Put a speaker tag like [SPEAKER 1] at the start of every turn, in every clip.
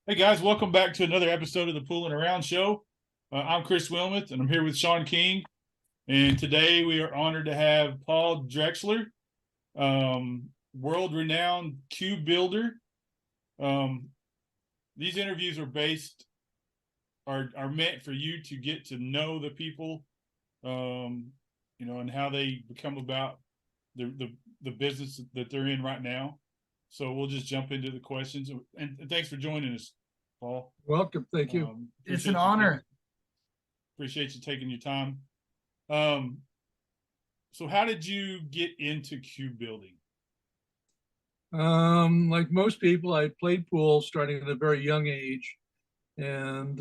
[SPEAKER 1] Hey guys, welcome back to another episode of the Pooling Around Show. I'm Chris Wilmot, and I'm here with Sean King. And today we are honored to have Paul Drexler, world-renowned cube builder. Um, these interviews are meant for you to get to know the people, and how they become about the business that they're in right now. So we'll just jump into the questions. And thanks for joining us, Paul.
[SPEAKER 2] Welcome. Thank you.
[SPEAKER 3] It's an honor.
[SPEAKER 1] Appreciate you taking your time. Um, so how did you get into cube building?
[SPEAKER 2] Like most people, I played pool starting at a very young age. And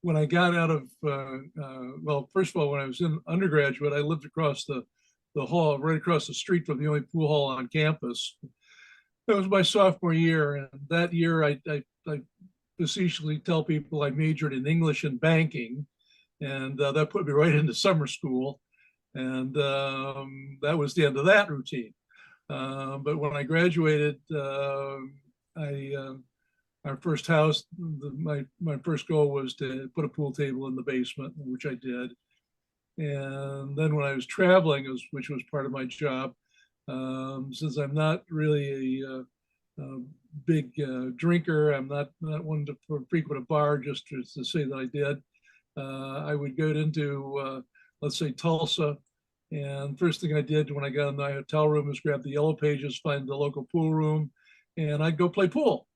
[SPEAKER 2] when I got out of, well, first of all, when I was in undergraduate, I lived across the hall, right across the street from the only pool hall on campus. That was my sophomore year. And that year, I facetiously tell people I majored in English and banking. And that put me right into summer school. And that was the end of that routine. But when I graduated, our first house, my first goal was to put a pool table in the basement, which I did. And then when I was traveling, which was part of my job, since I'm not really a big drinker, I'm not one to frequent a bar just to say that I did. I would go into, let's say, Tulsa. And first thing I did when I got in my hotel room was grab the yellow pages, find the local pool room, and I'd go play pool.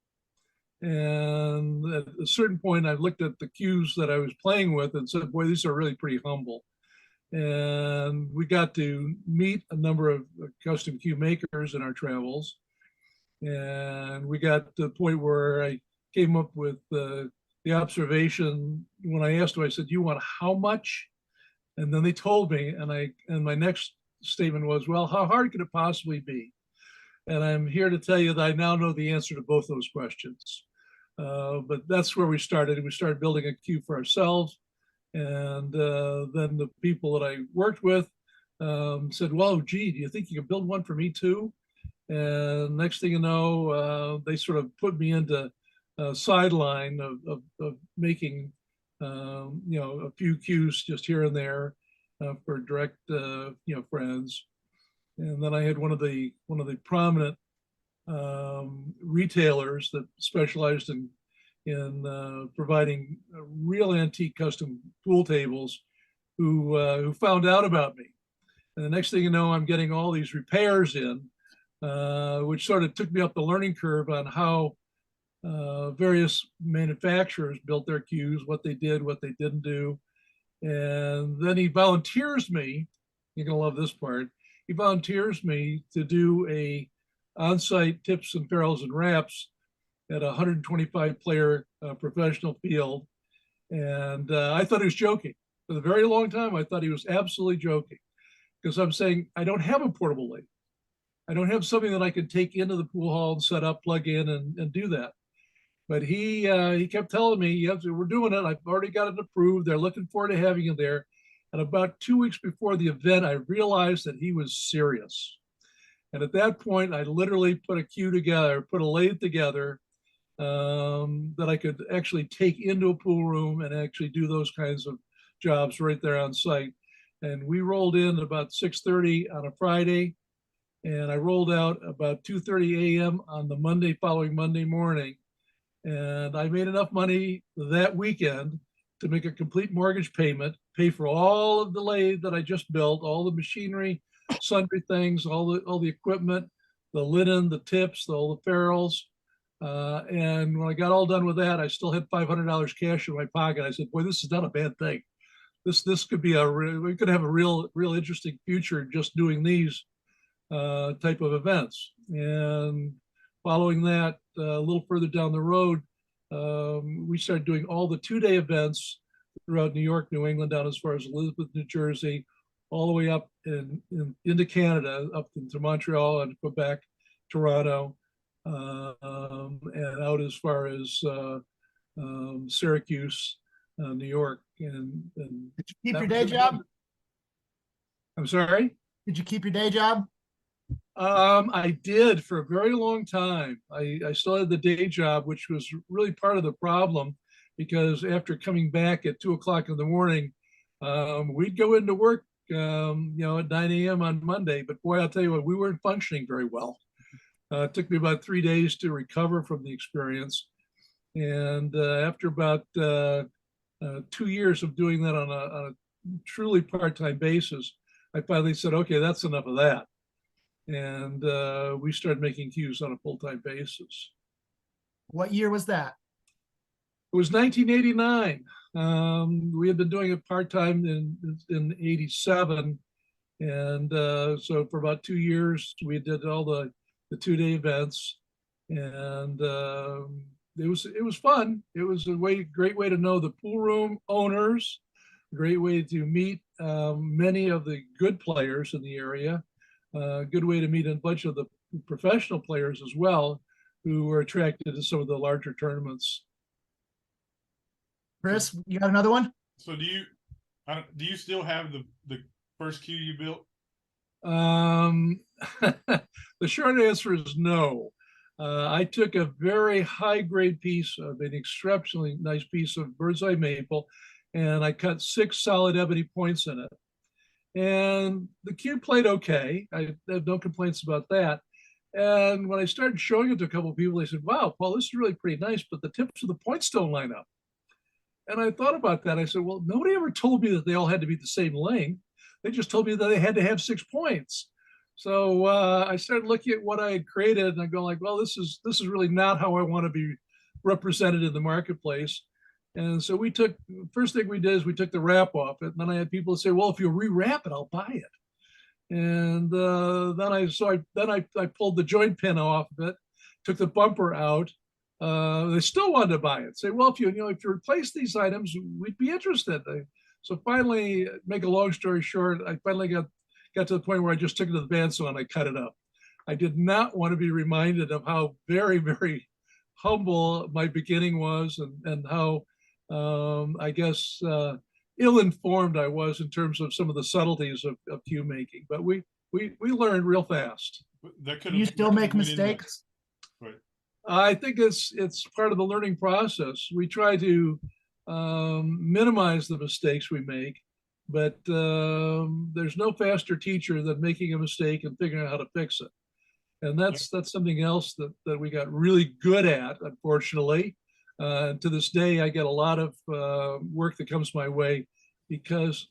[SPEAKER 2] And at a certain point, I looked at the cues that I was playing with and said, boy, these are really pretty humble. And we got to meet a number of custom cue makers in our travels. And we got to the point where I came up with the observation when I asked them, I said, you want how much? And then they told me, and my next statement was, well, how hard could it possibly be? And I'm here to tell you that I now know the answer to both those questions. But that's where we started. We started building a cube for ourselves. And then the people that I worked with said, well, gee, do you think you can build one for me too? And next thing you know, they sort of put me into a sideline of making a few cues just here and there for direct, friends. And then I had one of the prominent retailers that specialized in providing real antique custom pool tables who found out about me. And the next thing you know, I'm getting all these repairs in, which sort of took me up the learning curve on how various manufacturers built their cues, what they did, what they didn't do. And then he volunteers me, you're gonna love this part, he volunteers me to do a on-site tips and ferrules and wraps at a 125 player professional field. And I thought he was joking. For a very long time, I thought he was absolutely joking because I'm saying, I don't have a portable lathe. I don't have something that I can take into the pool hall and set up, plug in and do that. But he kept telling me, yes, we're doing it. I've already got it approved. They're looking forward to having you there. And about 2 weeks before the event, I realized that he was serious. And at that point, I literally put a cue together, put a lathe together that I could actually take into a pool room and actually do those kinds of jobs right there on site. And we rolled in about 6:30 on a Friday, and I rolled out about 2:30 a.m. on the following Monday morning. And I made enough money that weekend to make a complete mortgage payment, pay for all of the lathe that I just built, all the machinery, sundry things, all the equipment, the linen, the tips, all the ferrules. And when I got all done with that, I still had $500 cash in my pocket. I said, boy, this is not a bad thing. This could be we could have a real interesting future just doing these type of events. And following that, a little further down the road, we started doing all the 2-day events throughout New York, New England, down as far as Elizabeth, New Jersey, all the way up into Canada, up into Montreal and Quebec, Toronto, and out as far as Syracuse, New York. And
[SPEAKER 3] did you keep your day job?
[SPEAKER 2] I'm sorry?
[SPEAKER 3] Did you keep your day job?
[SPEAKER 2] I did for a very long time. I still had the day job, which was really part of the problem because after coming back at 2 o'clock in the morning, we'd go into work, at 9 a.m. on Monday. But boy, I'll tell you what, we weren't functioning very well. It took me about 3 days to recover from the experience. And after about 2 years of doing that on a truly part-time basis, I finally said, okay, that's enough of that. And we started making cues on a full-time basis.
[SPEAKER 3] What year was that?
[SPEAKER 2] It was 1989. We had been doing it part-time in 87. And so for about 2 years, we did all the 2-day events. And it was fun. It was a great way to know the pool room owners, a great way to meet many of the good players in the area. A good way to meet a bunch of the professional players as well, who were attracted to some of the larger tournaments.
[SPEAKER 3] Chris, you got another one?
[SPEAKER 1] So do you still have the first cue you built?
[SPEAKER 2] The short answer is no. I took a very high grade piece of an exceptionally nice piece of bird's eye maple, and I cut 6 solid ebony points in it. And the cue played okay. I have no complaints about that. And when I started showing it to a couple of people, they said, wow, Paul, this is really pretty nice, but the tips of the points don't line up. And I thought about that. I said, well, nobody ever told me that they all had to be the same length. They just told me that they had to have 6 points. So I started looking at what I had created, and I go like, well, this is really not how I want to be represented in the marketplace. And so first thing we did is we took the wrap off it. And then I had people say, well, if you rewrap it, I'll buy it. And then I pulled the joint pin off of it, took the bumper out. They still wanted to buy it. Say, well, if you replace these items, we'd be interested. So finally, make a long story short, I finally got to the point where I just took it to the bandsaw and I cut it up. I did not want to be reminded of how very, very humble my beginning was, and how I guess ill-informed I was in terms of some of the subtleties of cue making. But we learned real fast.
[SPEAKER 3] You still make mistakes?
[SPEAKER 1] Right.
[SPEAKER 2] I think it's part of the learning process. We try to minimize the mistakes we make, but there's no faster teacher than making a mistake and figuring out how to fix it. And that's something else that we got really good at, unfortunately. To this day, I get a lot of work that comes my way because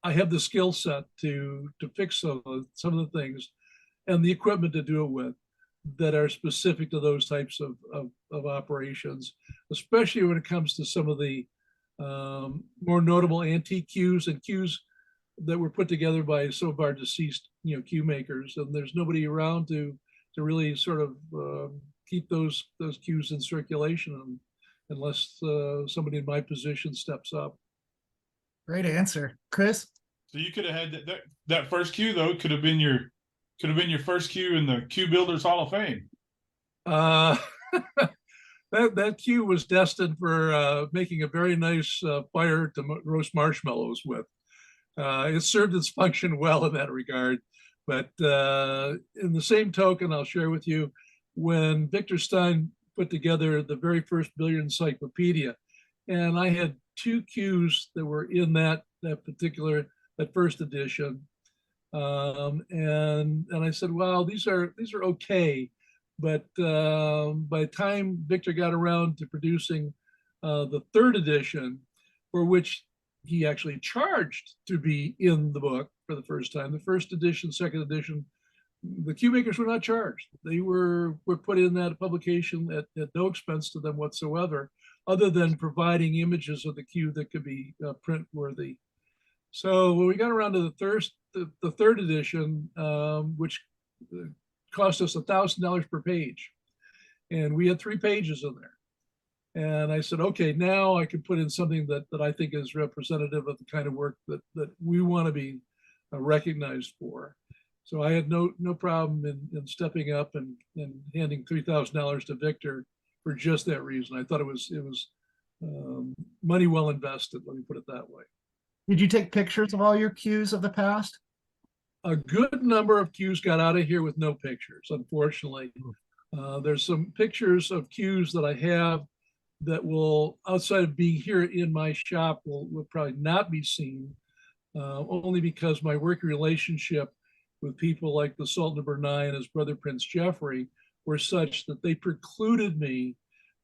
[SPEAKER 2] I have the skill set to fix some of the things and the equipment to do it with that are specific to those types of operations, especially when it comes to some of the more notable antique cues and cues that were put together by some of our deceased cue makers. And there's nobody around to really sort of keep those cues in circulation unless somebody in my position steps up.
[SPEAKER 3] Great answer, Chris. So
[SPEAKER 1] you could have had that first cue, though, could have been your first cue in the Cue Builders Hall of Fame.
[SPEAKER 2] That cue was destined for making a very nice fire to roast marshmallows with. It served its function well in that regard. But in the same token, I'll share with you, when Victor Stein put together the very first billiard encyclopedia, and I had 2 cues that were in that first edition. And I said, well, these are okay. But by the time Victor got around to producing the 3rd edition, for which he actually charged to be in the book for the first time, the 1st edition, 2nd edition, the cue makers were not charged. They were put in that publication at no expense to them whatsoever, other than providing images of the cue that could be print worthy. So when we got around to the 3rd edition, which cost us $1,000 per page, and we had 3 pages in there. And I said, okay, now I can put in something that I think is representative of the kind of work that we want to be recognized for. So I had no problem in stepping up and handing $3,000 to Victor for just that reason. I thought it was money well invested. Let me put it that way.
[SPEAKER 3] Did you take pictures of all your cues of the past?
[SPEAKER 2] a good number of cues got out of here with no pictures, unfortunately. There's some pictures of cues that I have that will, outside of being here in my shop, will probably not be seen, only because my working relationship with people like the Sultan of Brunei and his brother Prince Jeffrey were such that they precluded me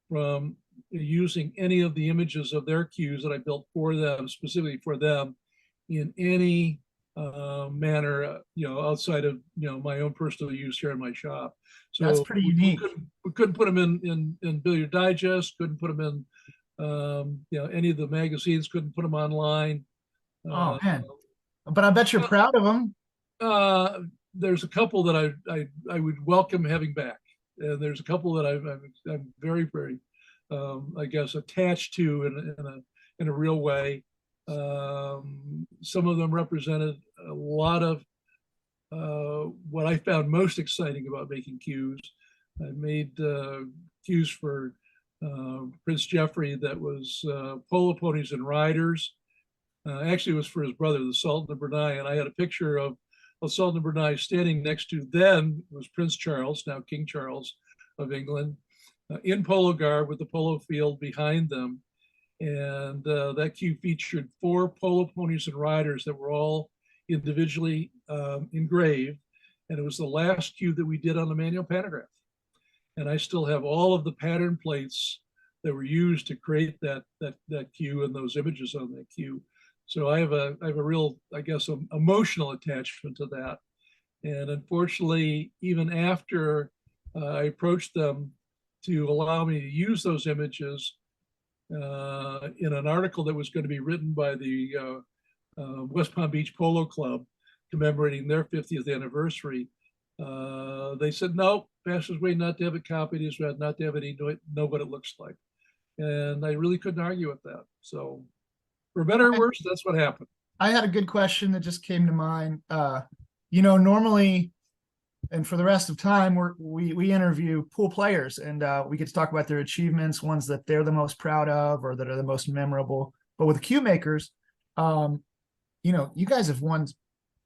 [SPEAKER 2] from using any of the images of their cues that I built for them, specifically for them, in any manner, outside of my own personal use here in my shop. So
[SPEAKER 3] That's pretty unique.
[SPEAKER 2] We couldn't put them in Billiard Digest, couldn't put them in any of the magazines, couldn't put them online.
[SPEAKER 3] Oh man, but I bet you're proud of them.
[SPEAKER 2] There's a couple that I would welcome having back, and there's a couple that I'm very, very I guess attached to in a real way. Some of them represented a lot of what I found most exciting about making cues. I made cues for Prince Jeffrey that was polo ponies and riders. Actually, it was for his brother, the Sultan of Brunei, and I had a picture of Sultan of Brunei standing next to then was Prince Charles, now King Charles of England, in polo garb with the polo field behind them. And that cue featured 4 polo ponies and riders that were all individually engraved. And it was the last cue that we did on the manual pantograph. And I still have all of the pattern plates that were used to create that cue and those images on that cue. So I have a real, I guess, emotional attachment to that. And unfortunately, even after I approached them to allow me to use those images in an article that was going to be written by the West Palm Beach Polo Club commemorating their 50th anniversary, they said, no, fastest way not to have it copied is not to have any know what it looks like. And I really couldn't argue with that. So for better or worse, that's what happened.
[SPEAKER 3] I had a good question that just came to mind. Normally, and for the rest of time, we interview pool players, and we get to talk about their achievements, ones that they're the most proud of or that are the most memorable. But with cue makers, you guys have won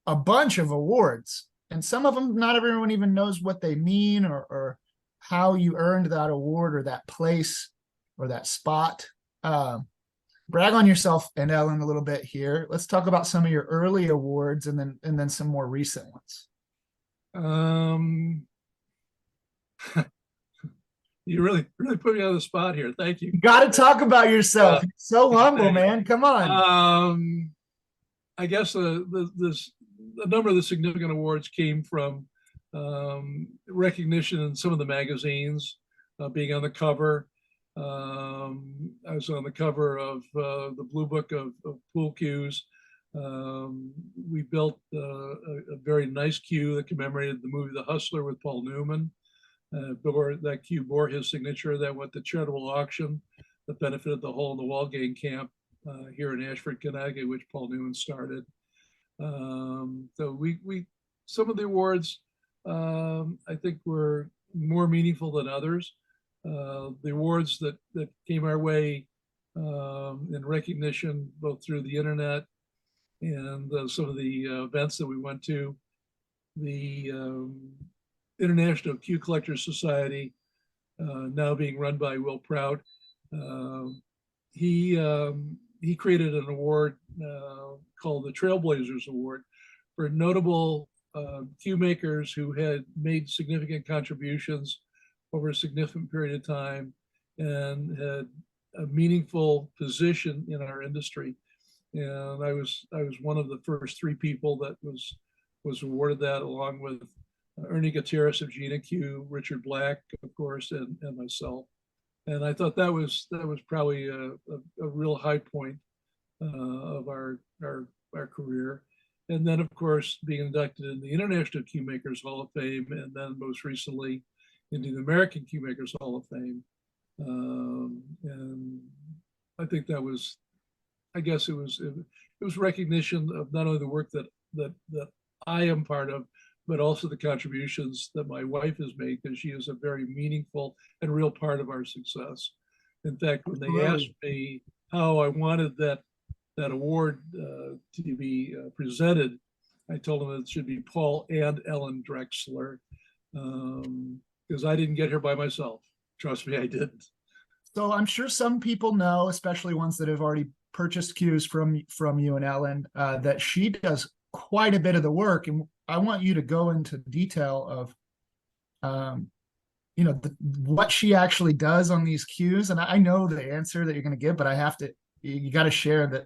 [SPEAKER 3] a bunch of awards, and some of them not everyone even knows what they mean or how you earned that award or that place or that spot. Brag on yourself and Ellen a little bit here. Let's talk about some of your early awards and then some more recent ones.
[SPEAKER 2] You really put me on the spot here. Thank you.
[SPEAKER 3] You got to talk about yourself. You're so humble, man. Come on.
[SPEAKER 2] I guess a number of the significant awards came from recognition in some of the magazines, being on the cover. I was on the cover of the Blue Book of Pool Cues. We built a very nice cue that commemorated the movie The Hustler with Paul Newman. That cue bore his signature. That went to charitable auction that benefited the Hole in the Wall Gang Camp here in Ashford, Connecticut, which Paul Newman started. So we some of the awards I think were more meaningful than others. The awards that came our way in recognition, both through the internet and some of the events that we went to, the International Cue Collectors Society, now being run by Will Prout. He created an award called the Trailblazers Award for notable cue makers who had made significant contributions over a significant period of time and had a meaningful position in our industry. And I was one of the first 3 people that was awarded that, along with Ernie Gutierrez of Gina Q, Richard Black, of course, and myself. And I thought that was probably a real high point of our career. And then, of course, being inducted in the International Cue Makers Hall of Fame, and then most recently into the American Cue Makers Hall of Fame. And I think that was, I guess it was recognition of not only the work that I am part of, but also the contributions that my wife has made, because she is a very meaningful and real part of our success. In fact, when they asked me how I wanted that award to be presented, I told him it should be Paul and Ellen Drexler, because I didn't get here by myself. Trust me, I didn't.
[SPEAKER 3] So I'm sure some people know, especially ones that have already purchased cues from you and Ellen, that she does quite a bit of the work, and I want you to go into detail of, what she actually does on these cues. And I know the answer that you're going to give, but you got to share that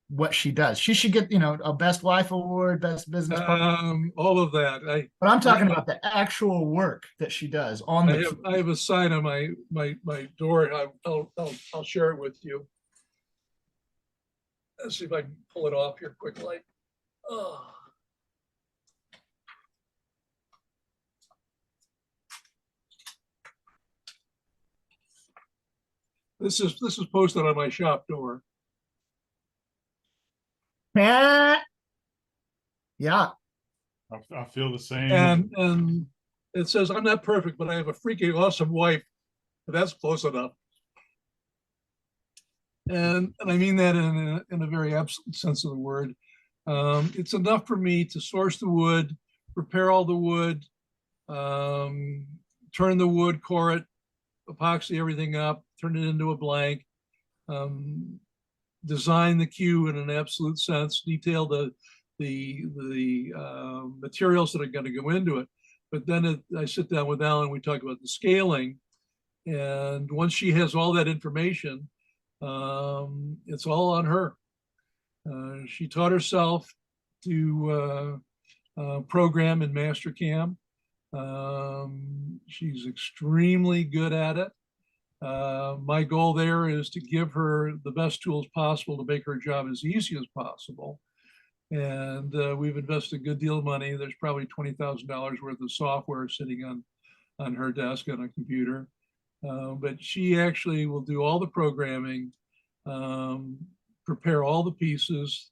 [SPEAKER 3] what she does. She should get, a best wife award, best business partner.
[SPEAKER 2] All of that.
[SPEAKER 3] But I'm talking about the actual work that she does on the.
[SPEAKER 2] I have a sign on my door. I'll share it with you. Let's see if I can pull it off here quickly. Oh. This is posted on my shop door.
[SPEAKER 3] Yeah.
[SPEAKER 1] I feel the same.
[SPEAKER 2] And it says, I'm not perfect, but I have a freaking awesome wife. That's close enough. And I mean that in a very absolute sense of the word. It's enough for me to source the wood, prepare all the wood, turn the wood, core it, epoxy everything up, turn it into a blank, design the cue in an absolute sense, detail the materials that are going to go into it. But then I sit down with Alan, we talk about the scaling, and once she has all that information, it's all on her. She taught herself to program in Mastercam. She's extremely good at it. My goal there is to give her the best tools possible to make her job as easy as possible. And we've invested a good deal of money. There's probably $20,000 worth of software sitting on her desk on a computer. But she actually will do all the programming, prepare all the pieces,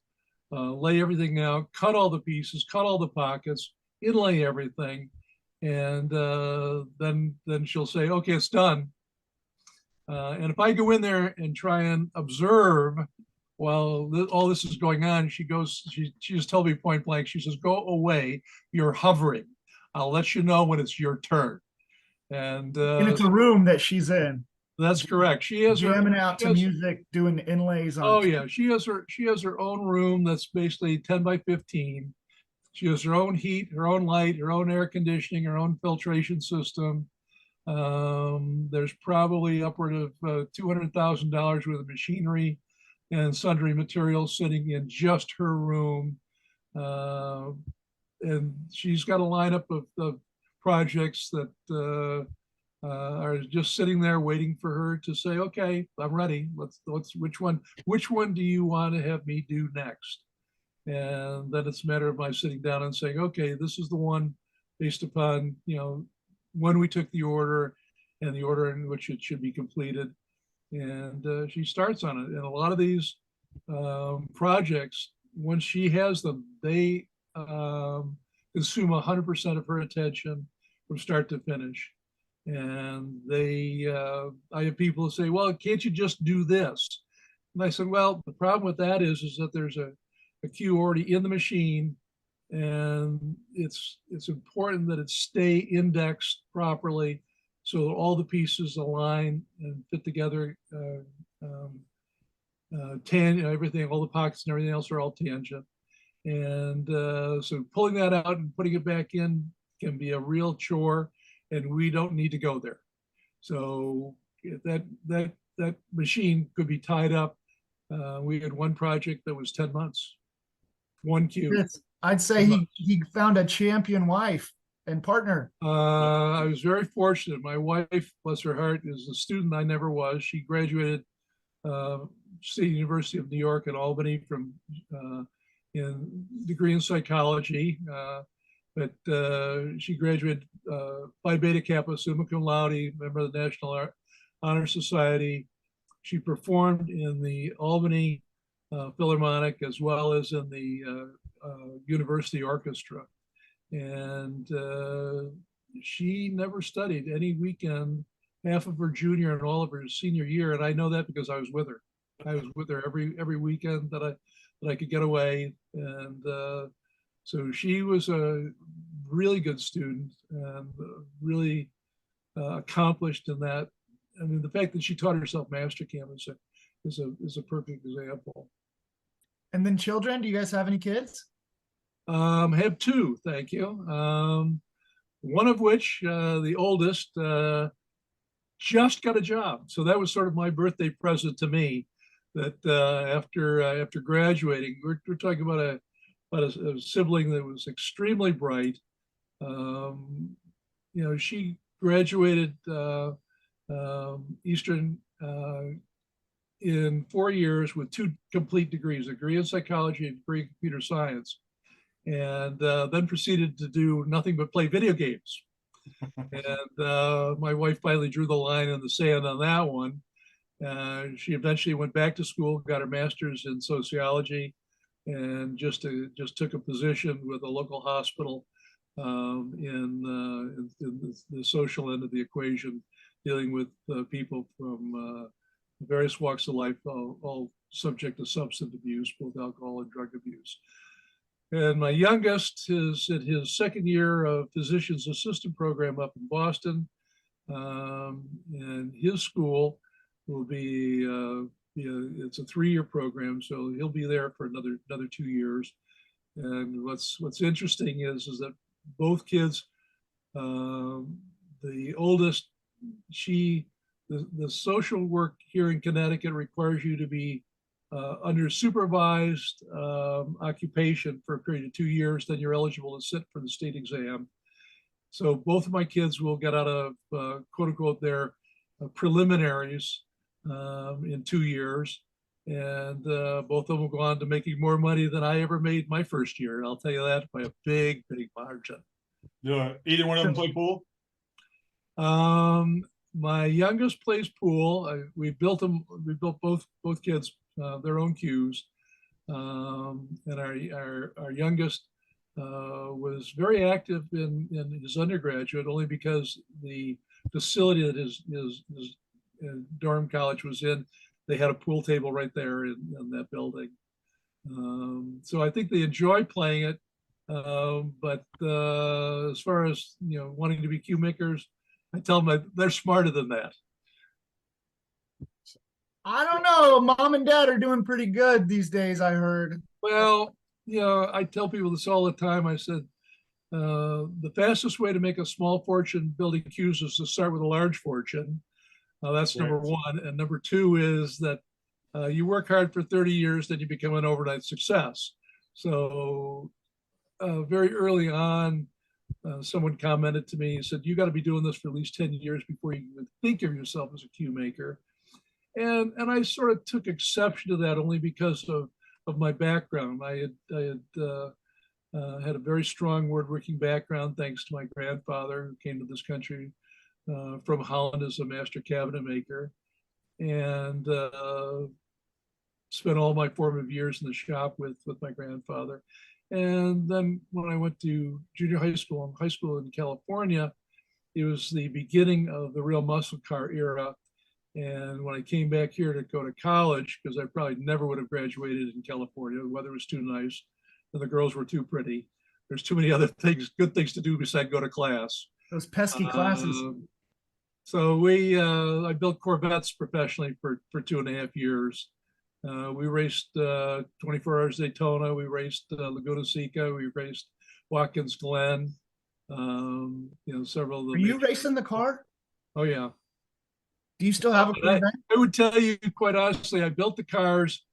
[SPEAKER 2] lay everything out, cut all the pieces, cut all the pockets, inlay everything. And then she'll say, okay, it's done. And if I go in there and try and observe while all this is going on, she just told me point blank, she says, go away, you're hovering. I'll let you know when it's your turn. And
[SPEAKER 3] it's a room that she's in.
[SPEAKER 2] That's correct. She has
[SPEAKER 3] jamming out to music, doing inlays on.
[SPEAKER 2] Oh yeah, she has her own room that's basically 10 by 15. She has her own heat, her own light, her own air conditioning, her own filtration system. There's probably upward of $200,000 worth of machinery and sundry materials sitting in just her room. And she's got a lineup of projects that are just sitting there waiting for her to say, okay, I'm ready. Which one do you want to have me do next? And then it's a matter of my sitting down and saying, okay, this is the one based upon, when we took the order and the order in which it should be completed. And she starts on it. And a lot of these projects, once she has them, they consume 100% of her attention from start to finish. And I have people who say, well, can't you just do this? And I said, well, the problem with that is that there's a cue already in the machine, and it's important that it stay indexed properly so that all the pieces align and fit together. Everything, all the pockets and everything else are all tangent. And so pulling that out and putting it back in can be a real chore, and we don't need to go there. So that machine could be tied up. We had one project that was 10 months, one cue.
[SPEAKER 3] I'd say he found a champion wife and partner.
[SPEAKER 2] I was very fortunate. My wife, bless her heart, is a student I never was. She graduated State University of New York at Albany from in degree in psychology. But she graduated Phi Beta Kappa, summa cum laude, member of the National Honor Society. She performed in the Albany Philharmonic as well as in the University Orchestra. And she never studied any weekend, half of her junior and all of her senior year. And I know that because I was with her. I was with her every weekend that I could get away. And So she was a really good student and really accomplished in that. I mean, the fact that she taught herself Mastercam is a perfect example.
[SPEAKER 3] And then children, do you guys have any kids?
[SPEAKER 2] Have two, thank you. One of which, the oldest, just got a job. So that was sort of my birthday present to me. That after graduating, we're talking about a sibling that was extremely bright. She graduated Eastern in 4 years with 2 complete degrees, a degree in psychology and a degree in computer science, and then proceeded to do nothing but play video games. And my wife finally drew the line in the sand on that one. She eventually went back to school, got her master's in sociology, and just took a position with a local hospital in the social end of the equation, dealing with people from various walks of life, all subject to substance abuse, both alcohol and drug abuse. And my youngest is in his second year of physician's assistant program up in Boston. And his school will be, it's a 3-year program, so he'll be there for another 2 years. And what's interesting is that both kids, the oldest, the social work here in Connecticut requires you to be under supervised occupation for a period of 2 years, then you're eligible to sit for the state exam. So both of my kids will get out of quote unquote their preliminaries in 2 years. And both of them will go on to making more money than I ever made my first year. And I'll tell you that by a big margin.
[SPEAKER 1] Either one of them play pool?
[SPEAKER 2] My youngest plays pool. We built both kids their own cues. And our youngest was very active in his undergraduate, only because the facility that his dorm college was in, they had a pool table right there in that building. So I think they enjoy playing it. But as far as wanting to be cue makers, I tell them they're smarter than that.
[SPEAKER 3] I don't know. Mom and dad are doing pretty good these days, I heard.
[SPEAKER 2] Well, I tell people this all the time. I said, the fastest way to make a small fortune building cues is to start with a large fortune. That's number one. And number two is that you work hard for 30 years, then you become an overnight success. So very early on, someone commented to me, he said, you got to be doing this for at least 10 years before you even think of yourself as a cue maker. And I sort of took exception to that only because of my background. I had a very strong woodworking background, thanks to my grandfather, who came to this country from Holland as a master cabinet maker, and spent all my formative years in the shop with my grandfather. And then when I went to junior high school in California, it was the beginning of the real muscle car era. And when I came back here to go to college, because I probably never would have graduated in California, the weather was too nice and the girls were too pretty. There's too many other things, good things to do besides go to class.
[SPEAKER 3] Those pesky classes.
[SPEAKER 2] So I built Corvettes professionally for 2.5 years. We raced 24 Hours Daytona. We raced Laguna Seca. We raced Watkins Glen. Several of them.
[SPEAKER 3] Are you racing the car?
[SPEAKER 2] Oh yeah.
[SPEAKER 3] Do you still have a Corvette?
[SPEAKER 2] I would tell you quite honestly, I built the cars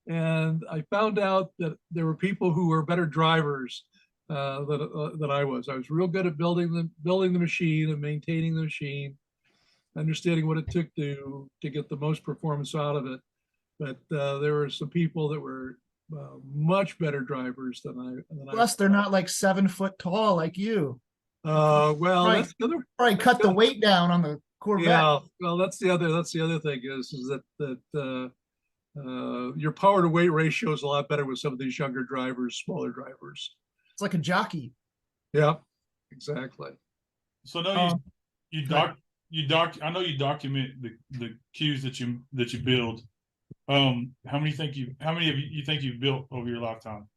[SPEAKER 2] and I found out that there were people who were better drivers than I was. I was real good at building the machine and maintaining the machine, understanding what it took to get the most performance out of it. But there were some people that were much better drivers than I.
[SPEAKER 3] Plus, they're not like 7 foot tall like you.
[SPEAKER 2] Well,
[SPEAKER 3] Probably,
[SPEAKER 2] that's the other.
[SPEAKER 3] Probably cut the weight down on the Corvette.
[SPEAKER 2] Yeah, well, that's the other thing is that your power to weight ratio is a lot better with some of these younger drivers, smaller drivers.
[SPEAKER 3] It's like a jockey.
[SPEAKER 2] Yeah, exactly.
[SPEAKER 1] So now I know you document the cues that you build. How many of you think you've built over your lifetime?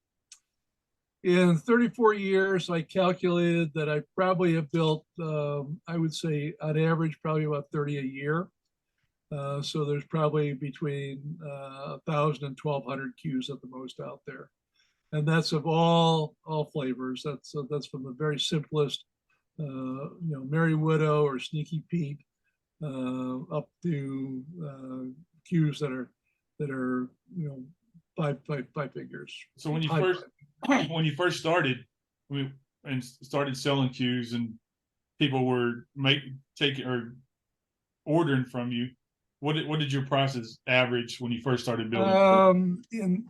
[SPEAKER 2] In 34 years, I calculated that I probably have built, I would say on average, probably about 30 a year. So there's probably between 1,000 and 1,200 cues at the most out there. And that's of all flavors. That's from the very simplest, Merry Widow or Sneaky Pete, up to cues that are five figures.
[SPEAKER 1] So when you first started and started selling cues and people were taking or ordering from you, what did your prices average when you first started building?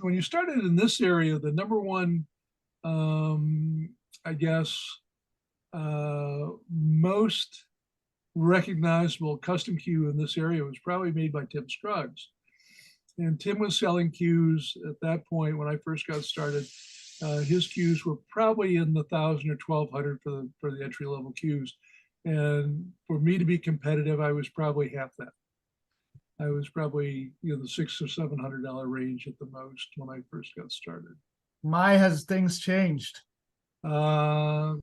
[SPEAKER 2] When you started in this area, the number one, I guess, most recognizable custom cue in this area was probably made by Tim Scruggs. And Tim was selling cues at that point when I first got started. His cues were probably in the 1,000 or 1,200 for the entry level cues. And for me to be competitive, I was probably half that. I was probably the $600 or $700 range at the most when I first got started.
[SPEAKER 3] Has things changed?
[SPEAKER 2] Well,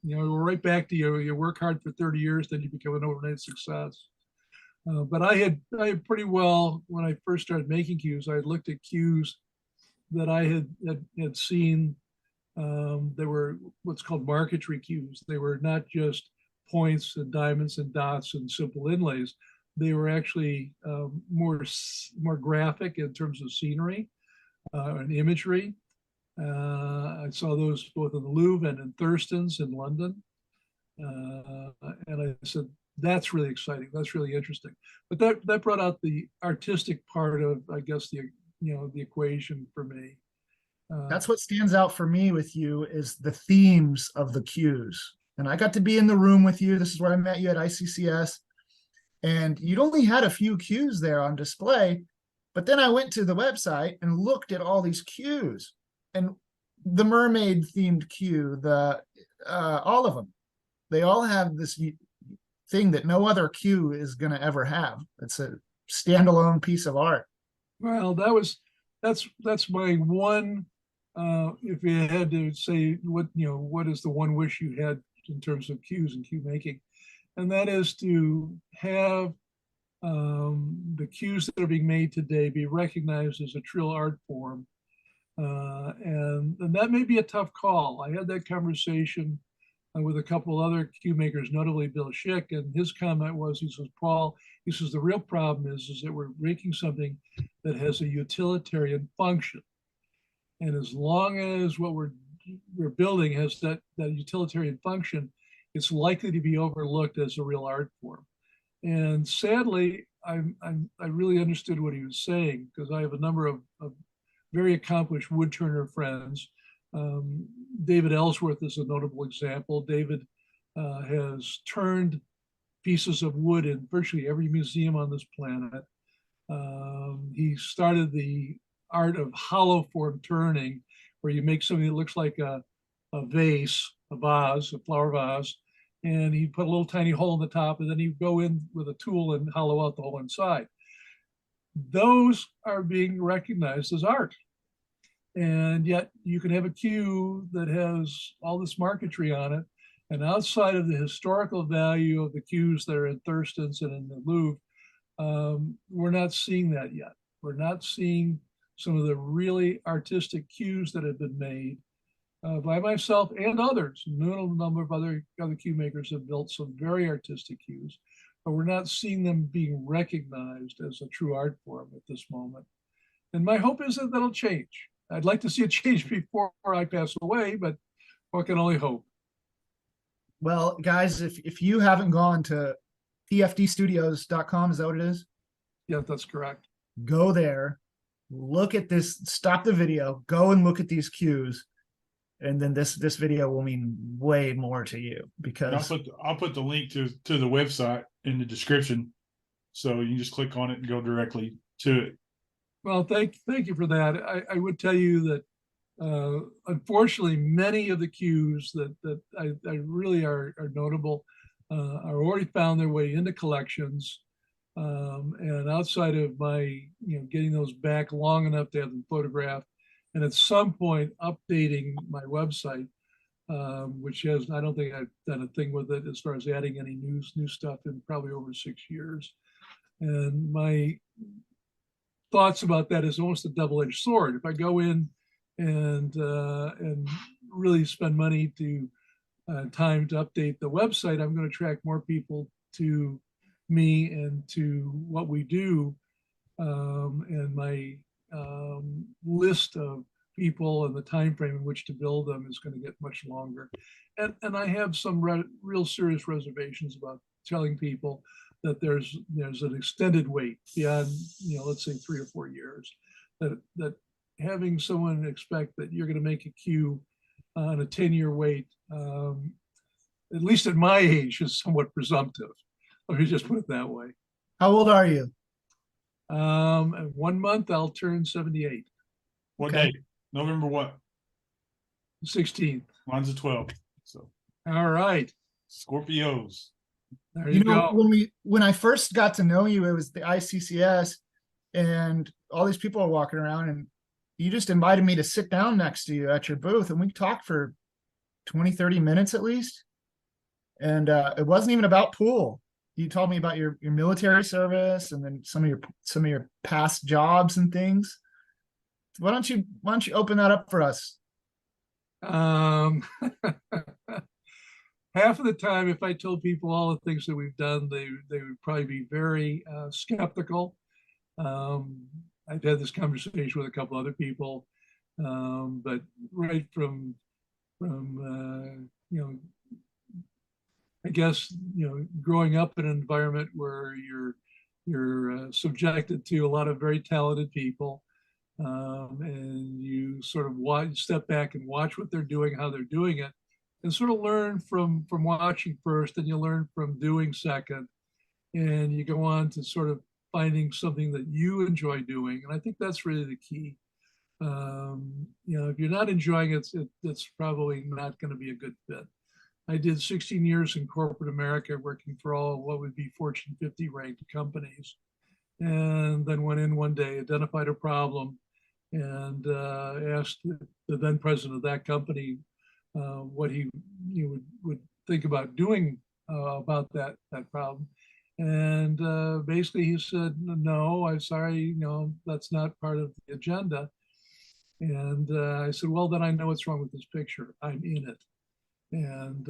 [SPEAKER 2] we're right back to you work hard for 30 years, then you become an overnight success. But I had pretty well, when I first started making cues, I had looked at cues that I had seen. They were what's called marquetry cues. They were not just points and diamonds and dots and simple inlays. They were actually more graphic in terms of scenery and imagery. I saw those both in the Louvre and in Thurston's in London. And I said, that's really exciting. That's really interesting. But that brought out the artistic part of, I guess, the equation for me.
[SPEAKER 3] That's what stands out for me with you is the themes of the cues. And I got to be in the room with you. This is where I met you at ICCS. And you'd only had a few cues there on display. But then I went to the website and looked at all these cues. And the mermaid themed cue, all of them, they all have this thing that no other cue is going to ever have. It's a standalone piece of art.
[SPEAKER 2] Well, that's my one. If you had to say what is the one wish you had in terms of cues and cue making, and that is to have the cues that are being made today be recognized as a true art form. And that may be a tough call. I had that conversation with a couple other cue makers, notably Bill Schick, and his comment was, he says, Paul, the real problem is that we're making something that has a utilitarian function. And as long as what we're building has that utilitarian function, it's likely to be overlooked as a real art form. And sadly, I really understood what he was saying, because I have a number of very accomplished woodturner friends. David Ellsworth is a notable example. David has turned pieces of wood in virtually every museum on this planet. He started the art of hollow form turning, where you make something that looks like a vase, a vase, a flower vase, and he put a little tiny hole in the top, and then he'd go in with a tool and hollow out the whole inside. Those are being recognized as art. And yet you can have a cue that has all this marquetry on it. And outside of the historical value of the cues that are in Thurston's and in the Louvre, we're not seeing that yet. We're not seeing some of the really artistic cues that have been made by myself and others. A number of other cue makers have built some very artistic cues, but we're not seeing them being recognized as a true art form at this moment. And my hope is that that'll change. I'd like to see it change before I pass away, but one can only hope.
[SPEAKER 3] Well, guys, if you haven't gone to pfdstudios.com, is that what it is?
[SPEAKER 2] Yeah, that's correct.
[SPEAKER 3] Go there, look at this, stop the video, go and look at these cues. And then this video will mean way more to you, because
[SPEAKER 1] I'll put the link to the website in the description, so you can just click on it and go directly to it.
[SPEAKER 2] Well, thank you for that. I would tell you that unfortunately, many of the cues that I really are notable are already found their way into collections, and outside of my getting those back long enough to have them photographed and at some point updating my website, which has, I don't think I've done a thing with it as far as adding any new stuff in probably over 6 years. And my thoughts about that is almost a double-edged sword. If I go in and really spend money to time to update the website, I'm going to attract more people to me and to what we do, and my list of people and the time frame in which to build them is going to get much longer. And I have some real serious reservations about telling people that there's an extended wait beyond, let's say 3 or 4 years, that having someone expect that you're going to make a queue on a 10-year wait, at least at my age, is somewhat presumptive. Let me just put it that way.
[SPEAKER 3] How old are you?
[SPEAKER 2] In 1 month, I'll turn 78.
[SPEAKER 1] What
[SPEAKER 3] Okay.
[SPEAKER 1] day? November what?
[SPEAKER 2] 16th.
[SPEAKER 1] Mine's the 12th. So
[SPEAKER 2] All right.
[SPEAKER 1] Scorpios.
[SPEAKER 2] There
[SPEAKER 3] You
[SPEAKER 2] you
[SPEAKER 3] know,
[SPEAKER 2] go.
[SPEAKER 3] when I first got to know you, it was the ICCS, and all these people are walking around, and you just invited me to sit down next to you at your booth, and we talked for 20, 30 minutes at least. And it wasn't even about pool. You told me about your military service and then some of your past jobs and things. Why don't you open that up for us?
[SPEAKER 2] Half of the time, if I told people all the things that we've done, they would probably be very skeptical. I've had this conversation with a couple other people, but right from I guess growing up in an environment where you're subjected to a lot of very talented people, and you sort of step back and watch what they're doing, how they're doing it, and sort of learn from watching first, and you learn from doing second, and you go on to sort of finding something that you enjoy doing. And I think that's really the key. If you're not enjoying it, it's probably not going to be a good fit. I did 16 years in corporate America, working for all what would be Fortune 50 ranked companies, and then went in one day, identified a problem, and asked the then president of that company what he would think about doing about that problem. And basically he said, no, I'm sorry, that's not part of the agenda. And I said, well, then I know what's wrong with this picture. I'm in it. And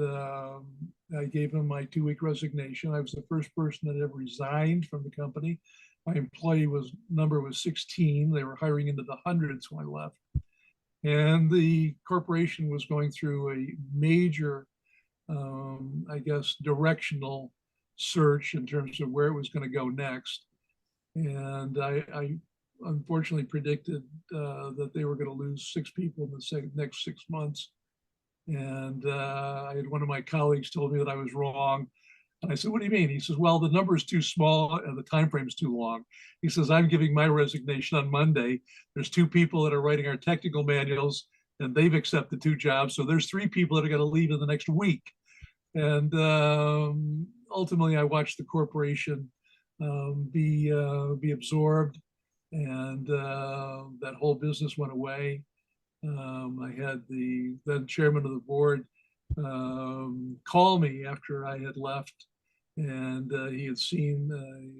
[SPEAKER 2] I gave him my 2-week resignation. I was the first person that ever resigned from the company. My employee number was 16. They were hiring into the hundreds when I left. And the corporation was going through a major, I guess, directional search in terms of where it was going to go next. And I unfortunately predicted that they were going to lose 6 people in the next 6 months. And I had one of my colleagues told me that I was wrong. And I said, what do you mean? He says, well, the number is too small and the time frame is too long. He says, I'm giving my resignation on Monday. There's 2 people that are writing our technical manuals, and they've accepted 2 jobs. So there's 3 people that are going to leave in the next week. And ultimately, I watched the corporation be absorbed, and that whole business went away. I had the then chairman of the board call me after I had left, and he had seen a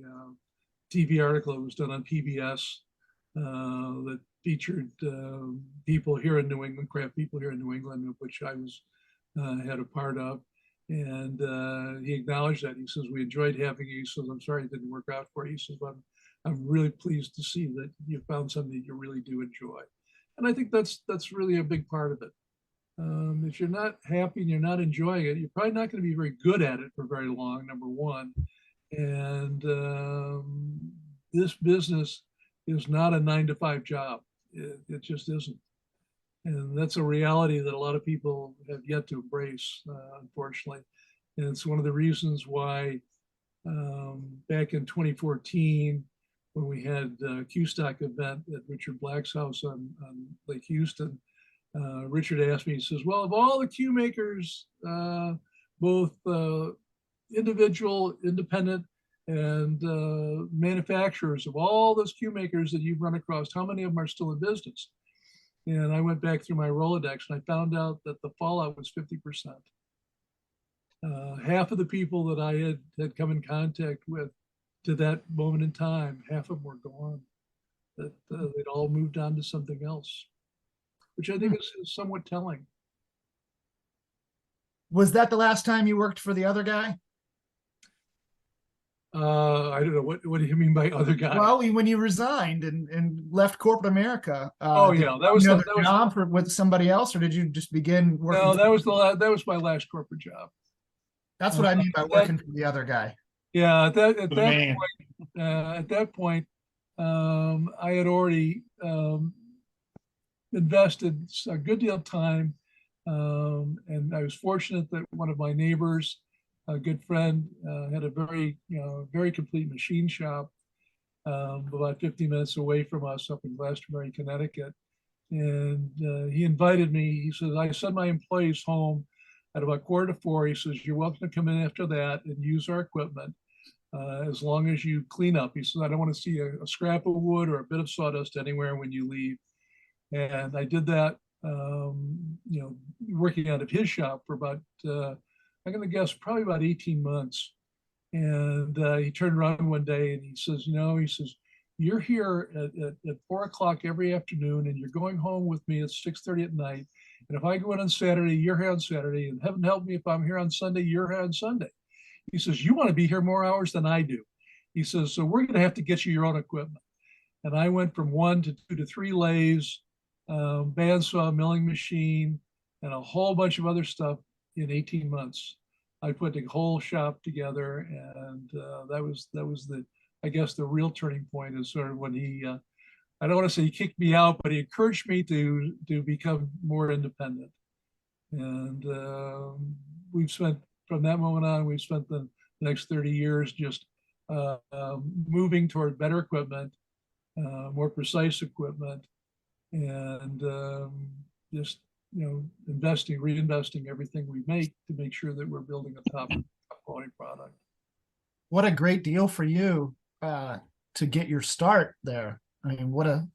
[SPEAKER 2] TV article that was done on PBS that featured people here in New England, craft people here in New England, of which I was had a part of. And he acknowledged that. He says, we enjoyed having you. He says, I'm sorry it didn't work out for you. He says, but I'm really pleased to see that you found something that you really do enjoy. And I think that's really a big part of it. If you're not happy and you're not enjoying it, you're probably not going to be very good at it for very long, number one. And this business is not a 9-to-5 job. It just isn't. And that's a reality that a lot of people have yet to embrace, unfortunately. And it's one of the reasons why back in 2014, when we had a Q-Stock event at Richard Black's house on Lake Houston, Richard asked me, he says, well, of all the Q makers, both individual, independent, and manufacturers, of all those Q makers that you've run across, how many of them are still in business? And I went back through my Rolodex and I found out that the fallout was 50%. Half of the people that I had come in contact with to that moment in time, half of them were gone. That they'd all moved on to something else, which I think is somewhat telling.
[SPEAKER 3] Was that the last time you worked for the other guy?
[SPEAKER 2] I don't know what do you mean by other guy?
[SPEAKER 3] Well, when you resigned and left corporate America,
[SPEAKER 2] Oh
[SPEAKER 3] did
[SPEAKER 2] yeah,
[SPEAKER 3] you
[SPEAKER 2] that was
[SPEAKER 3] have
[SPEAKER 2] the,
[SPEAKER 3] another
[SPEAKER 2] that was
[SPEAKER 3] job with somebody else, or did you just begin working?
[SPEAKER 2] no, that was my last corporate job.
[SPEAKER 3] That's what I mean by
[SPEAKER 2] That,
[SPEAKER 3] working for the other guy.
[SPEAKER 2] yeah,
[SPEAKER 1] For the man.
[SPEAKER 2] at that point, I had already invested a good deal of time, and I was fortunate that one of my neighbors, a good friend, had a very complete machine shop about 50 minutes away from us up in Glastonbury, Connecticut. And he invited me. He says, I send my employees home at about 3:45. He says, you're welcome to come in after that and use our equipment as long as you clean up. He says, I don't want to see a scrap of wood or a bit of sawdust anywhere when you leave. And I did that, working out of his shop for about, I'm going to guess, probably about 18 months. And he turned around one day and he says, he says, you're here at 4 o'clock every afternoon and you're going home with me at 6:30 at night. And if I go in on Saturday, you're here on Saturday. And heaven help me if I'm here on Sunday, you're here on Sunday. He says, you want to be here more hours than I do. He says, so we're going to have to get you your own equipment. And I went from 1 to 2 to 3 lathes, bandsaw, milling machine, and a whole bunch of other stuff in 18 months. I put the whole shop together, and that was I guess the real turning point is sort of when he I don't want to say he kicked me out, but he encouraged me to become more independent. And we've spent from that moment on, we've spent the next 30 years just moving toward better equipment, more precise equipment, and just reinvesting everything we make to make sure that we're building a top quality product.
[SPEAKER 3] What a great deal for you to get your start there. I mean, what a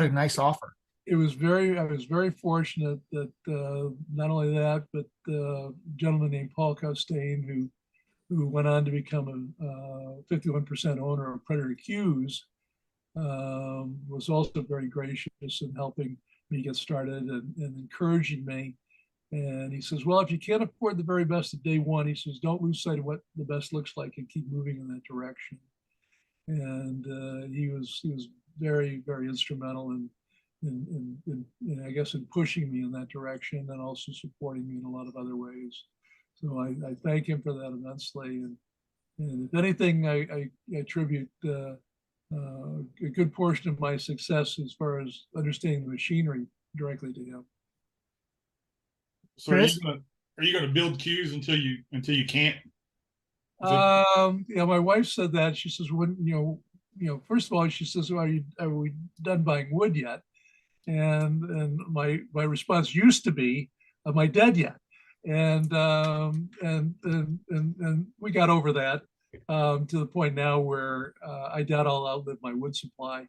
[SPEAKER 3] nice offer.
[SPEAKER 2] I was very fortunate that not only that, but a gentleman named Paul Costain, who went on to become a 51% owner of Predator Q's, was also very gracious in helping me get started and encouraging me. And he says, well, if you can't afford the very best at day one, he says, don't lose sight of what the best looks like and keep moving in that direction. And he was very, very instrumental in I guess in pushing me in that direction and also supporting me in a lot of other ways. So I thank him for that immensely. And if anything, I attribute a good portion of my success as far as understanding the machinery directly to him.
[SPEAKER 1] So are you gonna build queues until you can't?
[SPEAKER 2] Yeah, my wife said that. She says, when first of all, she says, are we done buying wood yet? And my response used to be, am I dead yet? And we got over that to the point now where I doubt I'll outlive my wood supply.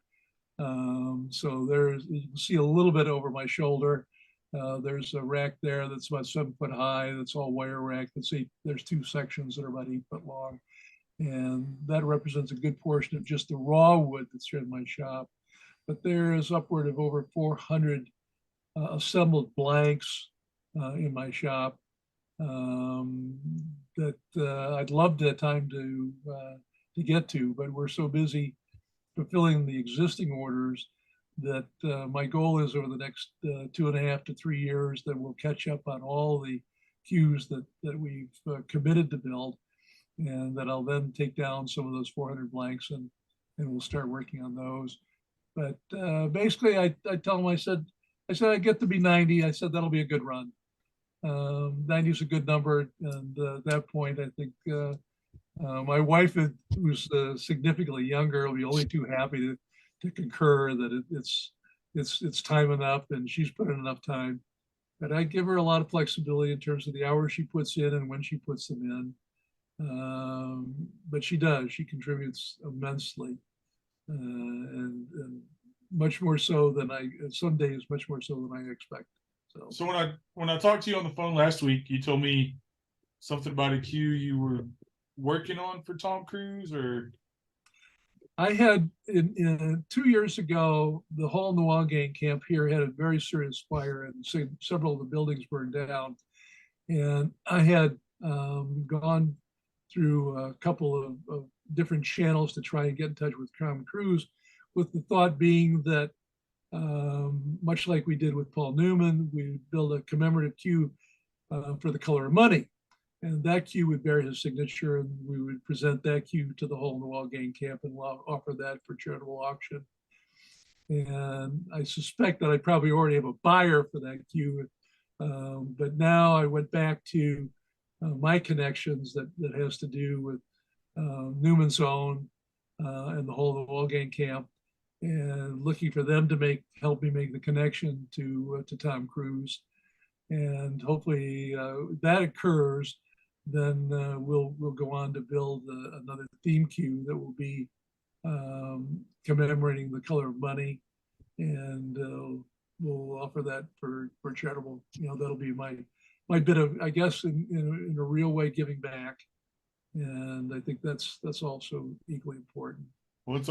[SPEAKER 2] So you can see a little bit over my shoulder. There's a rack there that's about 7 foot high. That's all wire rack. There's 2 sections that are about 8 foot long. And that represents a good portion of just the raw wood that's here in my shop. But there is upward of over 400 assembled blanks in my shop that I'd love to have time to get to, but we're so busy fulfilling the existing orders that my goal is over the next 2.5 to 3 years that we'll catch up on all the queues that we've committed to build, and that I'll then take down some of those 400 blanks and we'll start working on those. But basically, I tell them, I said I get to be 90. I said that'll be a good run. 90 is a good number, and at that point, I think my wife, who's significantly younger, will be only too happy to concur that it's time enough, and she's put in enough time. But I give her a lot of flexibility in terms of the hours she puts in and when she puts them in. But she contributes immensely. And much more so than some days, much more so than I expect.
[SPEAKER 1] So when I talked to you on the phone last week, you told me something about a cue you were working on for Tom Cruise, or
[SPEAKER 2] I had in 2 years ago, the Hall in the Wall Gang camp here had a very serious fire, and several of the buildings burned down. And I had gone through a couple of different channels to try and get in touch with Tom Cruise, with the thought being that much like we did with Paul Newman, we build a commemorative cue for The Color of Money. And that cue would bear his signature, and we would present that cue to the Hole in the Wall Gang camp and offer that for charitable auction. And I suspect that I probably already have a buyer for that cue. But now I went back to my connections that has to do with Newman's Own and the Hole in the Wall Gang camp, and looking for them to help me make the connection to Tom Cruise. And hopefully that occurs, then we'll go on to build another theme cue that will be commemorating The Color of Money, and we'll offer that for charitable. That'll be my bit of, I guess, in a real way, giving back. And I think that's also equally important.
[SPEAKER 1] well, it's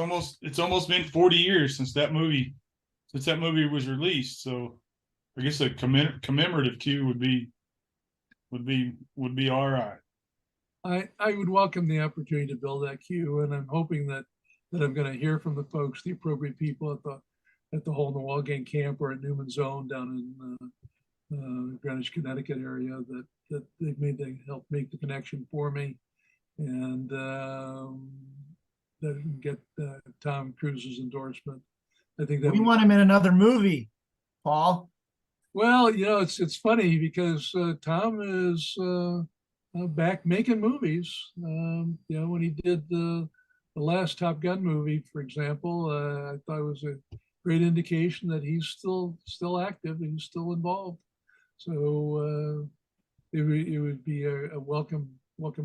[SPEAKER 1] almost been 40 years since that movie was released. So I guess a commemorative cue would be all right.
[SPEAKER 2] I would welcome the opportunity to build that queue, and I'm hoping that I'm going to hear from the folks, the appropriate people at the Hole in the Wall Gang camp or at Newman's Own down in Greenwich, Connecticut area, that they help make the connection for me, and that get Tom Cruise's endorsement. I think that
[SPEAKER 3] We want him in another movie, Paul.
[SPEAKER 2] Well, it's funny because Tom is back making movies. When he did the last Top Gun movie, for example, I thought it was a great indication that he's still active and he's still involved. So it would be a welcome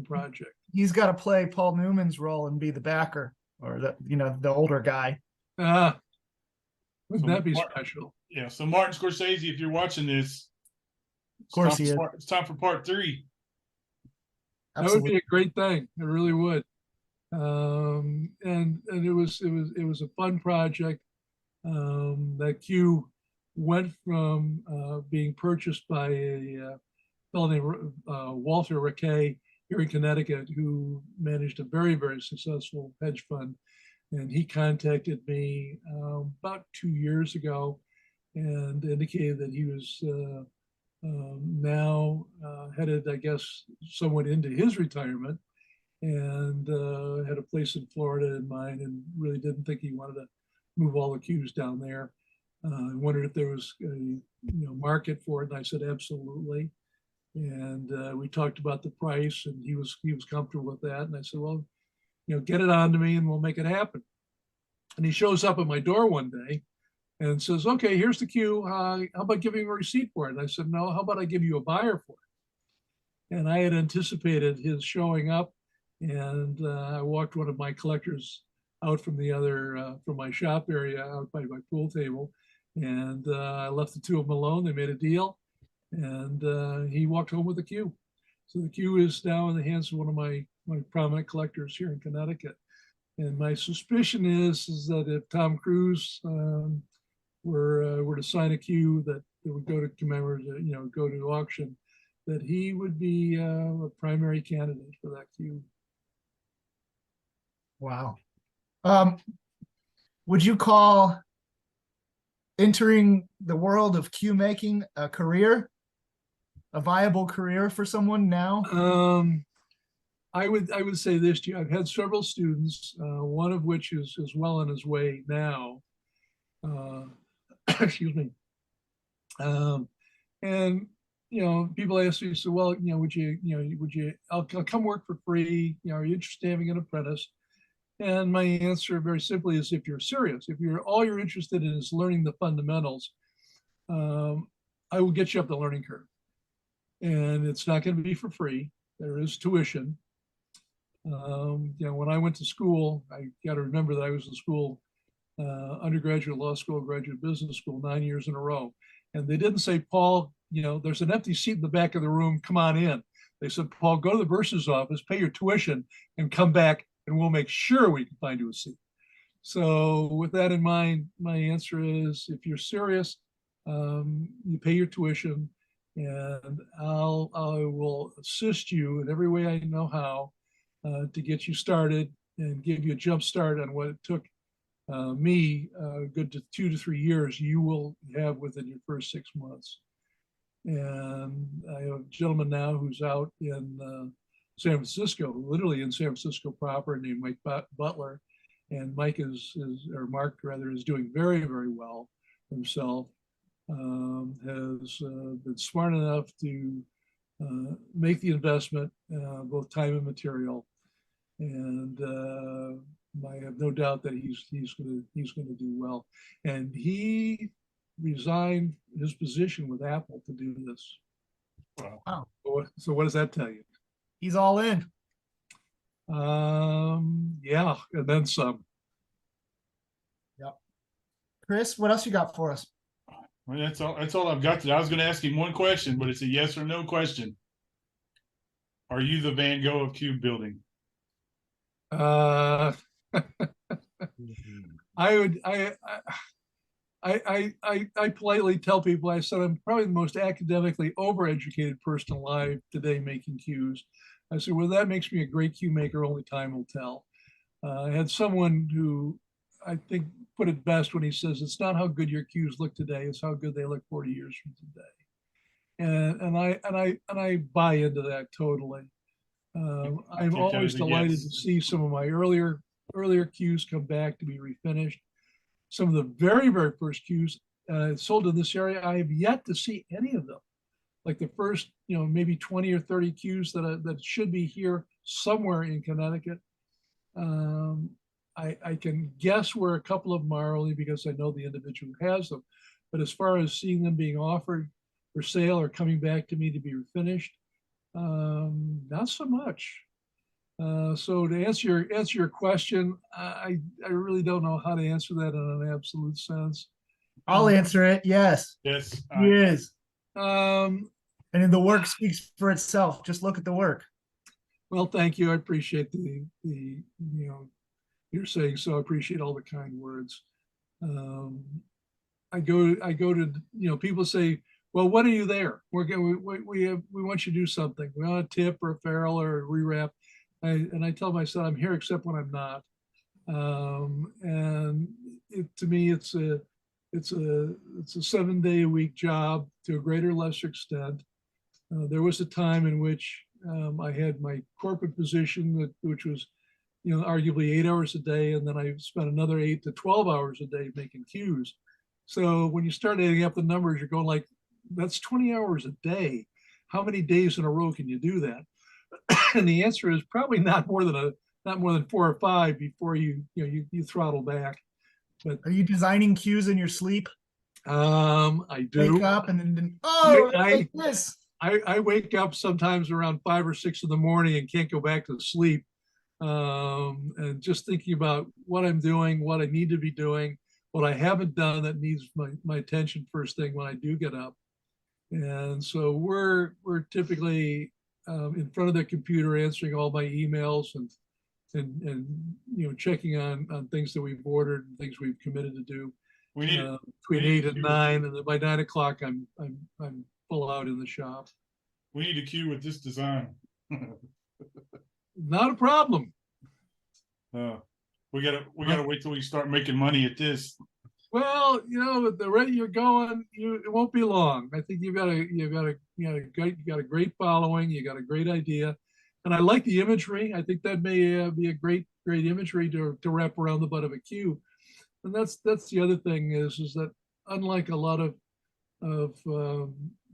[SPEAKER 2] project.
[SPEAKER 3] He's got to play Paul Newman's role and be the backer, or the older guy.
[SPEAKER 2] Wouldn't that be special?
[SPEAKER 1] Yeah. So Martin Scorsese, if you're watching this,
[SPEAKER 3] Of course he is.
[SPEAKER 1] It's time for part 3.
[SPEAKER 2] Absolutely. That would be a great thing. It really would. And it was a fun project. That cue went from being purchased by a fellow named Walter Raquet here in Connecticut, who managed a very, very successful hedge fund. And he contacted me about 2 years ago and indicated that he was now headed, I guess, somewhat into his retirement, and had a place in Florida in mind, and really didn't think he wanted to move all the cues down there. I wondered if there was a market for it, and I said absolutely. And we talked about the price, and he was comfortable with that. And I said, well, get it on to me and we'll make it happen. And he shows up at my door one day and says, okay, here's the cue. How about giving a receipt for it? And I said, no, how about I give you a buyer for it? And I had anticipated his showing up, and I walked one of my collectors out from from my shop area out by my pool table. And I left the two of them alone. They made a deal, and he walked home with the cue. So the cue is now in the hands of one of my prominent collectors here in Connecticut. And my suspicion is that if Tom Cruise were to sign a cue that would go to commemorate, go to auction, that he would be a primary candidate for that cue.
[SPEAKER 3] Wow. Would you call entering the world of cue making a viable career for someone now?
[SPEAKER 2] I would say this to you. I've had several students, one of which is well on his way now. Excuse me. And people ask me, so well, would you? I'll come work for free. Are you interested in having an apprentice? And my answer, very simply, is if you're serious, if all you're interested in is learning the fundamentals, I will get you up the learning curve. And it's not going to be for free. There is tuition. When I went to school, I got to remember that I was in school undergraduate law school, graduate business school 9 years in a row. And they didn't say, Paul, there's an empty seat in the back of the room, come on in. They said, Paul, go to the bursar's office, pay your tuition, and come back, and we'll make sure we can find you a seat. So with that in mind, my answer is, if you're serious, you pay your tuition, and I will assist you in every way I know how to get you started and give you a jump start on what it took me a good 2 to 3 years you will have within your first 6 months. And I have a gentleman now who's out in San Francisco, literally in San Francisco proper, named Mike Butler. And Mike or Mark rather, is doing very, very well himself. Has been smart enough to make the investment, both time and material. And I have no doubt that he's going to do well. And he resigned his position with Apple to do this.
[SPEAKER 3] Wow.
[SPEAKER 2] So what does that tell you?
[SPEAKER 3] He's all in.
[SPEAKER 2] Yeah, and then some.
[SPEAKER 3] Yep. Chris, what else you got for us?
[SPEAKER 1] Well, that's all I've got today. I was going to ask him one question, but it's a yes or no question. Are you the Van Gogh of cube building?
[SPEAKER 2] I politely tell people, I said, I'm probably the most academically overeducated person alive today making cues. I said, well, that makes me a great cue maker. Only time will tell. I had someone who I think put it best when he says, it's not how good your cues look today, it's how good they look 40 years from today. And I buy into that totally. I'm always delighted to see some of my earlier cues come back to be refinished. Some of the very, very first cues sold in this area, I have yet to see any of them. Like the first, maybe 20 or 30 cues that should be here somewhere in Connecticut. I can guess where a couple of them are, only because I know the individual who has them. But as far as seeing them being offered for sale or coming back to me to be refinished, not so much. So to answer your question, I really don't know how to answer that in an absolute sense.
[SPEAKER 3] I'll answer it. Yes.
[SPEAKER 1] Yes.
[SPEAKER 3] He is.
[SPEAKER 2] Um,
[SPEAKER 3] And then the work speaks for itself. Just look at the work.
[SPEAKER 2] Well, thank you. I appreciate the you're saying so. I appreciate all the kind words. I go to, people say, well, when are you there? We want you to do something. We want a tip or a ferrule or a rewrap. And I tell my son, I'm here except when I'm not. And to me, it's a 7-day-a-week job to a greater or lesser extent. There was a time in which I had my corporate position, which was, arguably 8 hours a day, and then I spent another 8 to 12 hours a day making cues. So when you start adding up the numbers, you're going like, that's 20 hours a day. How many days in a row can you do that? And the answer is probably not more than 4 or 5 before you throttle back. But
[SPEAKER 3] Are you designing cues in your sleep?
[SPEAKER 2] I do.
[SPEAKER 3] Wake up and then
[SPEAKER 2] I wake up sometimes around 5 or 6 in the morning and can't go back to sleep. And just thinking about what I'm doing, what I need to be doing, what I haven't done that needs my attention first thing when I do get up. And so we're typically in front of the computer answering all my emails and checking on things that we've ordered and things we've committed to do. Between 8 and 9, and then by 9 o'clock I'm full out in the shop.
[SPEAKER 1] We need a cue with this design.
[SPEAKER 2] Not a problem.
[SPEAKER 1] We gotta wait till we start making money at this.
[SPEAKER 2] Well, at the rate you're going, it won't be long. I think you've got a great following. You got a great idea, and I like the imagery. I think that may be a great imagery to wrap around the butt of a cue. And that's the other thing is that unlike a lot of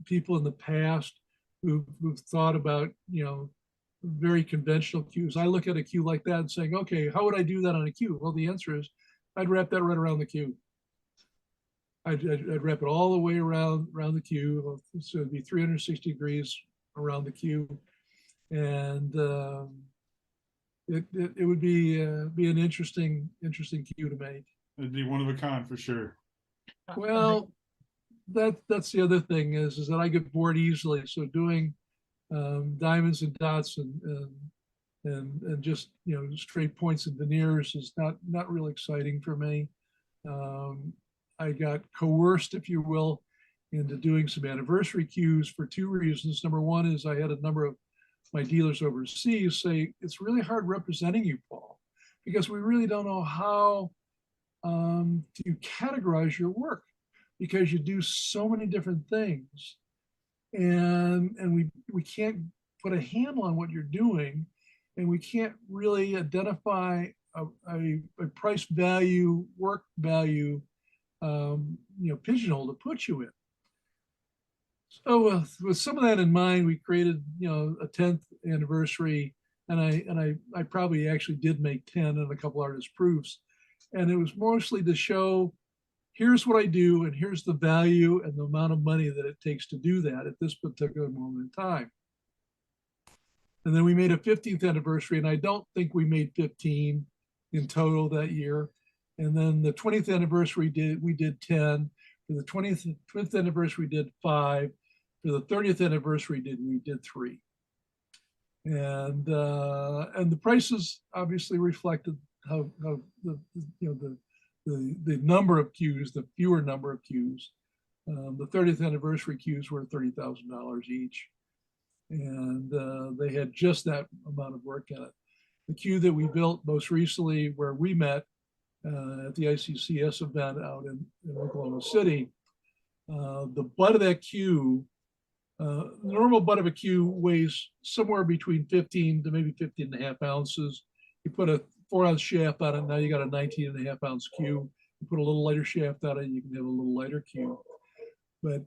[SPEAKER 2] people in the past who've thought about very conventional cues, I look at a cue like that and saying, okay, how would I do that on a cue? Well, the answer is I'd wrap that right around the cue. I'd wrap it all the way around the cue. So it'd be 360 degrees around the cue, and it would be an interesting cue to make.
[SPEAKER 1] It'd be one of a kind for sure.
[SPEAKER 2] Well, that's the other thing is that I get bored easily. So doing diamonds and dots and just straight points and veneers is not real exciting for me. I got coerced, if you will, into doing some anniversary cues for two reasons. Number one is I had a number of my dealers overseas say it's really hard representing you, Paul, because we really don't know how to categorize your work because you do so many different things, and we can't put a handle on what you're doing, and we can't really identify a price value, work value, pigeonhole to put you in. So with some of that in mind, we created, a 10th anniversary, and I probably actually did make 10 and a couple artist proofs, and it was mostly to show, here's what I do, and here's the value and the amount of money that it takes to do that at this particular moment in time. And then we made a 15th anniversary, and I don't think we made 15 in total that year. And then the 20th anniversary we did 10. For the 25th anniversary, we did 5. For the 30th anniversary, we did 3. And the prices obviously reflected how the number of cues, the fewer number of cues. The 30th anniversary cues were $30,000 each, and they had just that amount of work in it. The cue that we built most recently, where we met at the ICCS event out in Oklahoma City, the butt of that cue, the normal butt of a cue weighs somewhere between 15 to maybe 15 and a half ounces. You put a 4-ounce shaft on it, now you got a 19 and a half ounce cue. You put a little lighter shaft on it, you can have a little lighter cue. But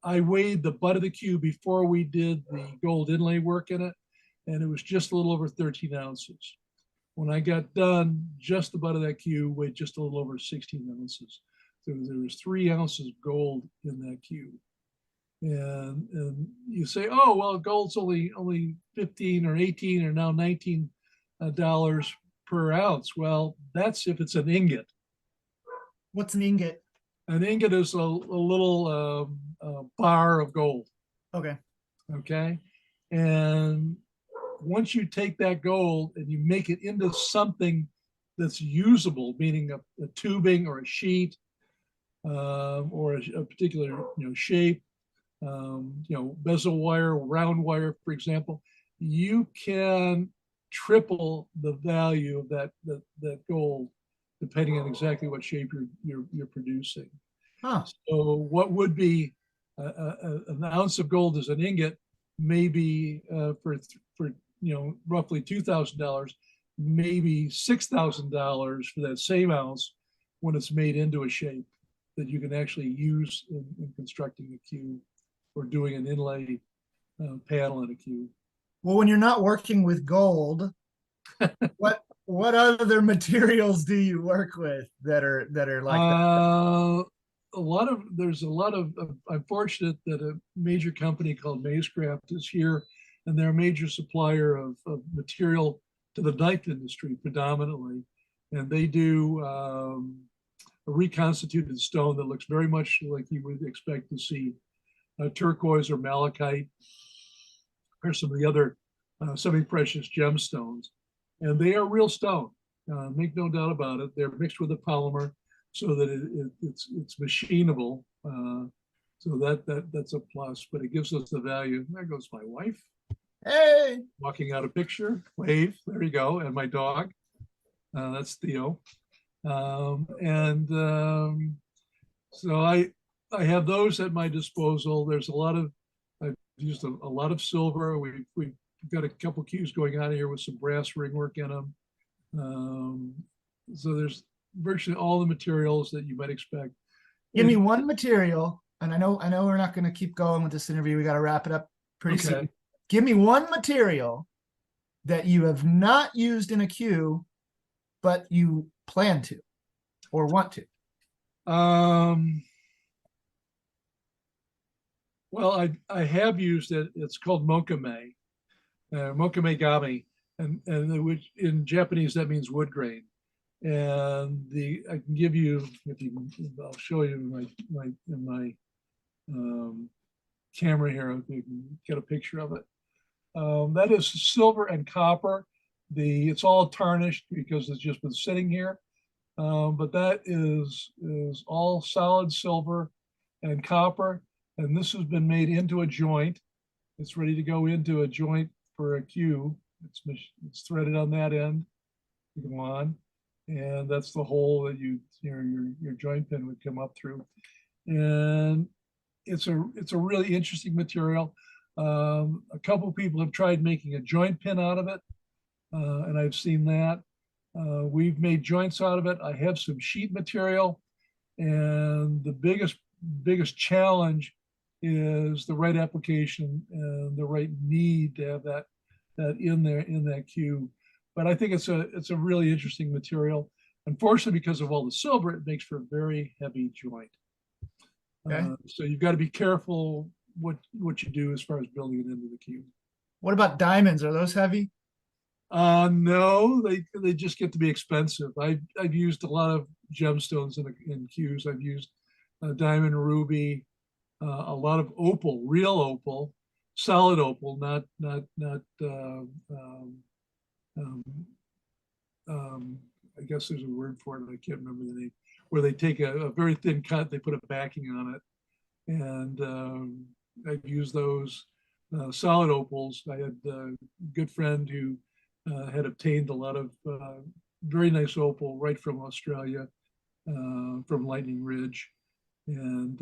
[SPEAKER 2] I weighed the butt of the cue before we did the gold inlay work in it, and it was just a little over 13 ounces. When I got done, just the butt of that cue weighed just a little over 16 ounces. So there was 3 ounces of gold in that cue. And you say, oh, well, gold's only 15 or 18 or now $19 per ounce. Well, that's if it's an ingot.
[SPEAKER 3] What's an ingot?
[SPEAKER 2] An ingot is a little bar of gold.
[SPEAKER 3] Okay.
[SPEAKER 2] Okay. And once you take that gold and you make it into something that's usable, meaning a tubing or a sheet, or a particular shape, bezel wire, round wire, for example, you can triple the value of that gold depending on exactly what shape you're producing.
[SPEAKER 3] Huh.
[SPEAKER 2] So what would be an ounce of gold as an ingot, maybe for roughly $2,000, maybe $6,000 for that same ounce when it's made into a shape that you can actually use in constructing a cue or doing an inlay panel in a cue.
[SPEAKER 3] Well, when you're not working with gold, what other materials do you work with that are like that?
[SPEAKER 2] There's a lot of I'm fortunate that a major company called Mazecraft is here, and they're a major supplier of material to the knife industry predominantly. And they do a reconstituted stone that looks very much like you would expect to see turquoise or malachite or some of the other semi-precious gemstones. And they are real stone, make no doubt about it. They're mixed with a polymer so that it's machinable. So that's a plus, but it gives us the value. There goes my wife.
[SPEAKER 3] Hey,
[SPEAKER 2] Walking out a picture, wave, there you go, and my dog. That's Theo. So I have those at my disposal. There's I've used a lot of silver. We've got a couple cues going on here with some brass ring work in them. So there's virtually all the materials that you might expect.
[SPEAKER 3] give me one material, and I know we're not going to keep going with this interview. We got to wrap it up pretty soon. Give me one material that you have not used in a cue, but you plan to or want to.
[SPEAKER 2] Well, I have used it. It's called mokame, mokame gami, and which in Japanese that means wood grain. And I can give you, I'll show you in my camera here, if you can get a picture of it. That is silver and copper. It's all tarnished because it's just been sitting here. But that is all solid silver and copper. And this has been made into a joint. It's ready to go into a joint for a cue. It's threaded on that end. You go on, and that's the hole that your joint pin would come up through. And it's a really interesting material. A couple of people have tried making a joint pin out of it, and I've seen that. We've made joints out of it. I have some sheet material, and the biggest challenge is the right application and the right need to have that in there in that cue. But I think it's a really interesting material. Unfortunately, because of all the silver, it makes for a very heavy joint.
[SPEAKER 3] Okay.
[SPEAKER 2] So you've got to be careful what you do as far as building it into the cue.
[SPEAKER 3] What about diamonds? Are those heavy?
[SPEAKER 2] No, they just get to be expensive. I've used a lot of gemstones in cues. I've used diamond, ruby, a lot of opal, real opal, solid opal, not I guess there's a word for it. I can't remember the name. Where they take a very thin cut, they put a backing on it, and I've used those solid opals. I had a good friend who had obtained a lot of very nice opal right from Australia, from Lightning Ridge, and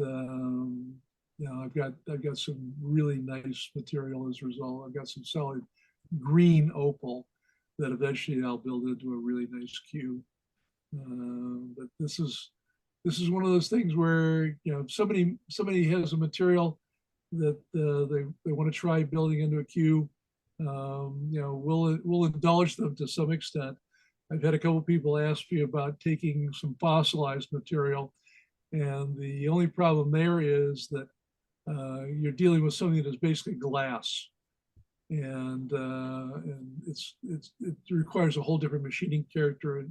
[SPEAKER 2] I've got some really nice material as a result. I've got some solid green opal that eventually I'll build into a really nice cue. But this is one of those things where somebody has a material that they want to try building into a cue. We'll indulge them to some extent. I've had a couple people ask me about taking some fossilized material, and the only problem there is that you're dealing with something that is basically glass, and it requires a whole different machining character,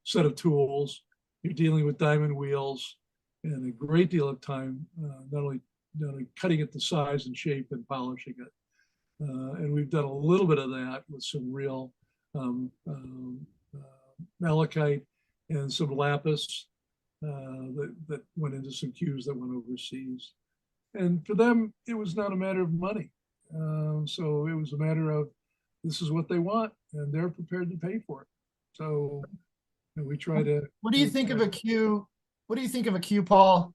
[SPEAKER 2] set of tools. You're dealing with diamond wheels and a great deal of time, not only cutting it to size and shape and polishing it. And we've done a little bit of that with some real malachite and some lapis that went into some cues that went overseas. And for them, it was not a matter of money. So it was a matter of, this is what they want, and they're prepared to pay for it. So we try to.
[SPEAKER 3] What do you think of a cue? What do you think of a cue, Paul?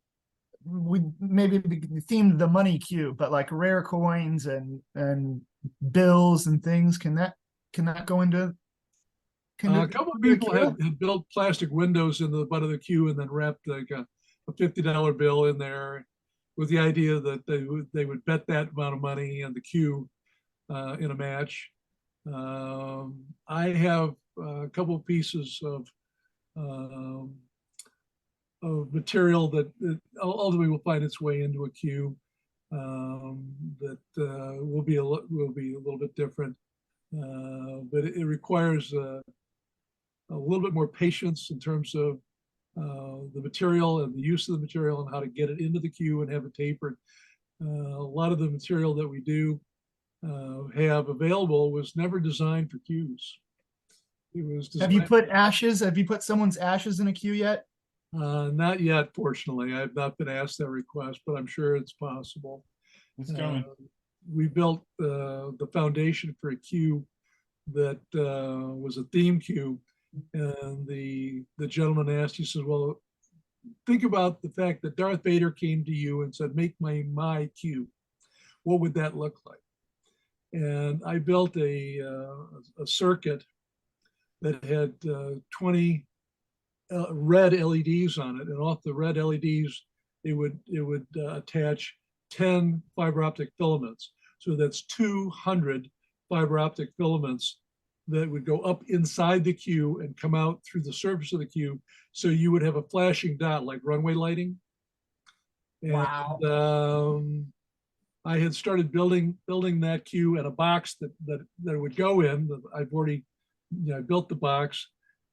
[SPEAKER 3] We maybe themed the money cue, but like rare coins and bills and things. Can that go into?
[SPEAKER 2] A couple of people had built plastic windows in the butt of the cue and then wrapped like a $50 bill in there, with the idea that they would bet that amount of money on the cue in a match. I have a couple of pieces of material that ultimately will find its way into a cue that will be a little bit different, but it requires a little bit more patience in terms of the material and the use of the material and how to get it into the cue and have it tapered. A lot of the material that we do have available was never designed for cues. It was
[SPEAKER 3] Have you put ashes? Have you put someone's ashes in a cue yet?
[SPEAKER 2] Not yet, fortunately. I've not been asked that request, but I'm sure it's possible.
[SPEAKER 1] It's coming.
[SPEAKER 2] We built the foundation for a cue that was a theme cue, and the gentleman asked, he says, well, think about the fact that Darth Vader came to you and said, make my cue. What would that look like? And I built a circuit that had 20 red LEDs on it, and off the red LEDs, it would attach 10 fiber optic filaments. So that's 200 fiber optic filaments that would go up inside the cue and come out through the surface of the cue. So you would have a flashing dot like runway lighting. And,
[SPEAKER 3] wow.
[SPEAKER 2] I had started building that cue and a box that would go in. I've already built the box.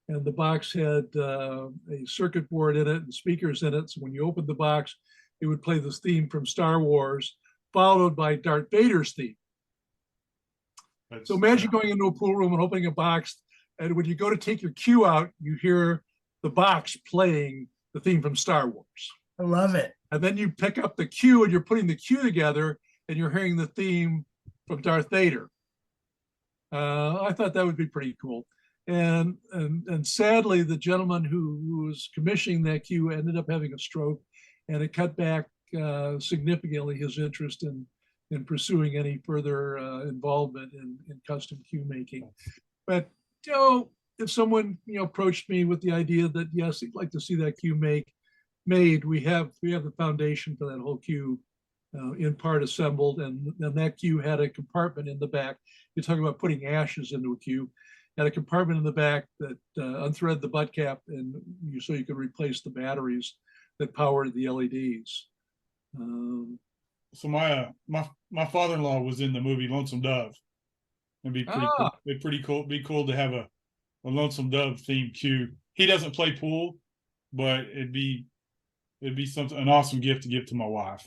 [SPEAKER 2] and the box had a circuit board in it and speakers in it. So when you opened the box, it would play this theme from Star Wars, followed by Darth Vader's theme. So imagine going into a pool room and opening a box, and when you go to take your cue out, you hear the box playing the theme from Star Wars.
[SPEAKER 3] I love it.
[SPEAKER 2] And then you pick up the cue and you're putting the cue together and you're hearing the theme from Darth Vader. I thought that would be pretty cool. And sadly, the gentleman who was commissioning that cue ended up having a stroke, and it cut back significantly his interest in pursuing any further involvement in custom cue making. But if someone approached me with the idea that yes, he'd like to see that cue made, we have the foundation for that whole cue in part assembled, and that cue had a compartment in the back. You're talking about putting ashes into a cue. Had a compartment in the back that unthread the butt cap, and so you could replace the batteries that powered the LEDs.
[SPEAKER 1] So my father-in-law was in the movie Lonesome Dove. It'd be pretty cool. It'd pretty cool. Be cool to have a Lonesome Dove themed cue. He doesn't play pool, but it'd be an awesome gift to give to my wife.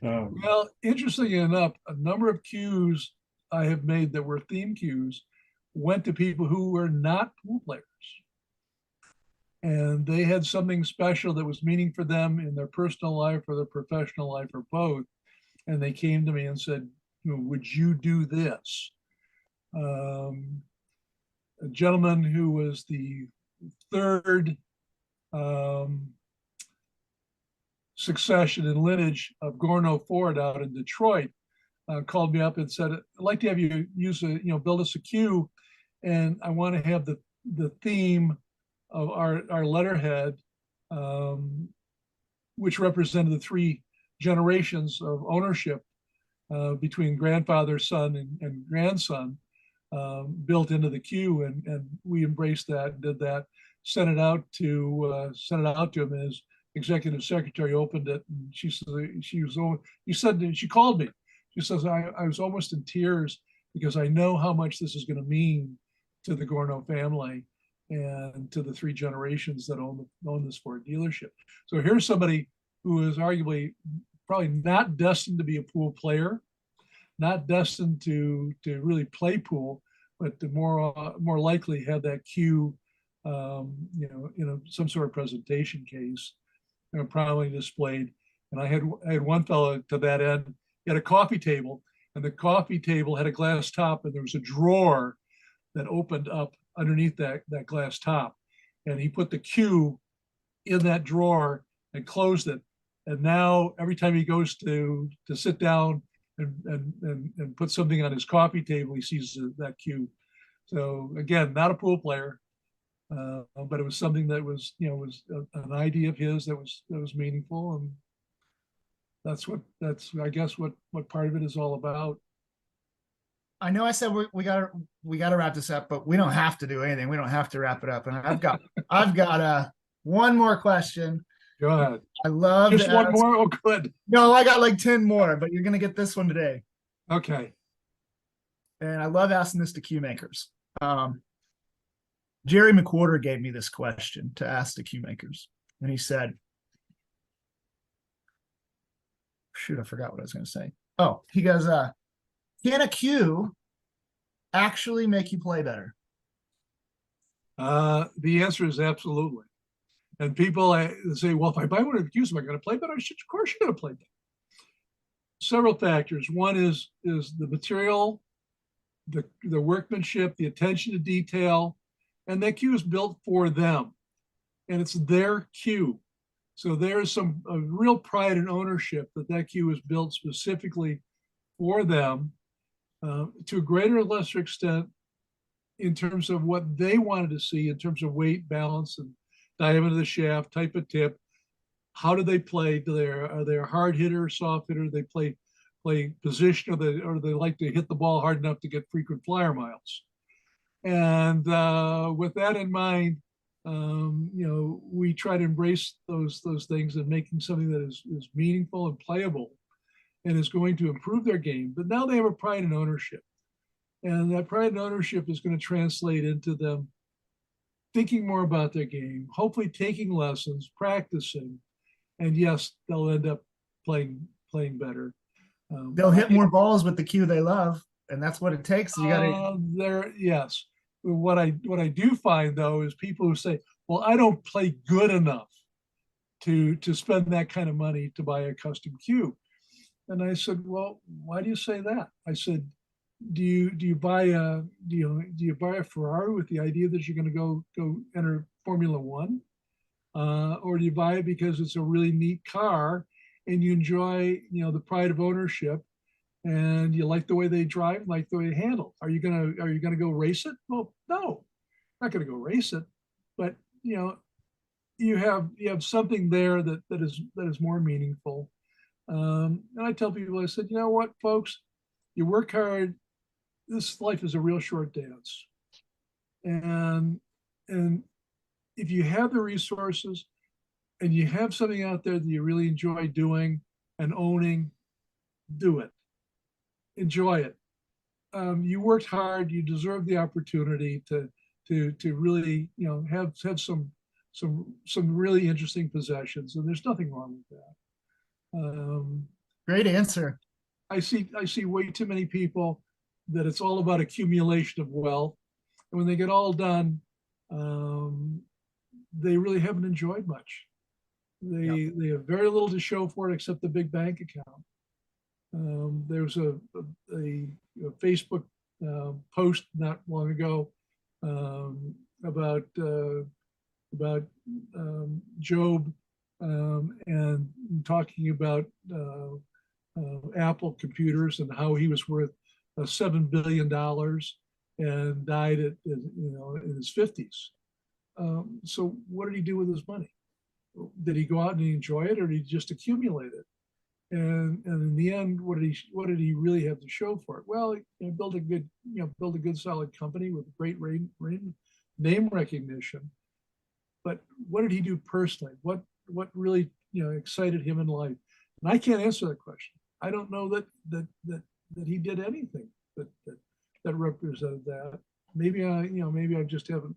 [SPEAKER 2] Well, interestingly enough, a number of cues I have made that were theme cues went to people who were not pool players. And they had something special that was meaning for them in their personal life or their professional life or both. And they came to me and said, would you do this? A gentleman who was the third succession and lineage of Gorno Ford out in Detroit called me up and said, I'd like to have you build us a cue, and I want to have the theme of our letterhead, which represented the three generations of ownership between grandfather, son, and grandson, built into the cue, and we embraced that and did that. Sent it out to him, and his executive secretary opened it, and she called me. She says, I was almost in tears because I know how much this is going to mean to the Gorno family and to the three generations that own this Ford dealership. So here's somebody who is arguably probably not destined to be a pool player, not destined to really play pool, but to more likely have that cue, some sort of presentation case, prominently displayed. And I had one fellow to that end. He had a coffee table, and the coffee table had a glass top, and there was a drawer that opened up underneath that glass top, and he put the cue in that drawer and closed it. And now every time he goes to sit down and put something on his coffee table, he sees that cue. So again, not a pool player, but it was something that was an idea of his that was meaningful, and that's I guess what part of it is all about.
[SPEAKER 3] I know I said we gotta wrap this up, but we don't have to do anything. We don't have to wrap it up. And I've got one more question.
[SPEAKER 2] Go ahead.
[SPEAKER 3] I love
[SPEAKER 2] just one more. Oh, good.
[SPEAKER 3] No, I got like 10 more, but you're gonna get this one today.
[SPEAKER 2] Okay.
[SPEAKER 3] And I love asking this to cue makers. Jerry McWhorter gave me this question to ask the cue makers, and he said, shoot, I forgot what I was going to say. Oh, he goes, can a cue actually make you play better?
[SPEAKER 2] The answer is absolutely. And people say, well, if I buy one of the cues, am I going to play better? Of course you're going to play better. Several factors. One is the material, the workmanship, the attention to detail, and that cue is built for them, and it's their cue. So there's a real pride and ownership that cue is built specifically for them, to a greater or lesser extent in terms of what they wanted to see in terms of weight, balance, and diameter of the shaft, type of tip. How do they play? Are they a hard hitter, soft hitter? Do they play position, or they like to hit the ball hard enough to get frequent flyer miles? And with that in mind, we try to embrace those things and making something that is meaningful and playable and is going to improve their game. But now they have a pride and ownership. And that pride and ownership is going to translate into them thinking more about their game, hopefully taking lessons, practicing, and yes, they'll end up playing better.
[SPEAKER 3] They'll hit more balls with the cue they love, and that's what it takes. You got to.
[SPEAKER 2] Yes. What I do find though is people who say, "Well, I don't play good enough to spend that kind of money to buy a custom cue." And I said, "Well, why do you say that?" I said, "Do you buy a Ferrari with the idea that you're going to go enter Formula One, or do you buy it because it's a really neat car and you enjoy the pride of ownership and you like the way they drive, like the way they handle? Are you gonna go race it? Well, no, I'm not gonna go race it, but you have something there that is more meaningful." And I tell people, I said, you know what, folks, you work hard. This life is a real short dance, and if you have the resources and you have something out there that you really enjoy doing and owning, do it. Enjoy it. You worked hard. You deserve the opportunity to really have some really interesting possessions, and there's nothing wrong with that.
[SPEAKER 3] Great answer.
[SPEAKER 2] I see way too many people that it's all about accumulation of wealth, and when they get all done, they really haven't enjoyed much. They have very little to show for it except the big bank account. There's a Facebook post not long ago about Job, and talking about Apple computers and how he was worth $7 billion and died in his 50s. So what did he do with his money? Did he go out and enjoy it, or did he just accumulate it? And in the end, what did he really have to show for it? Well, build a good solid company with great name recognition. But what did he do personally? What really excited him in life? And I can't answer that question. I don't know that he did anything that represented that. Maybe I just haven't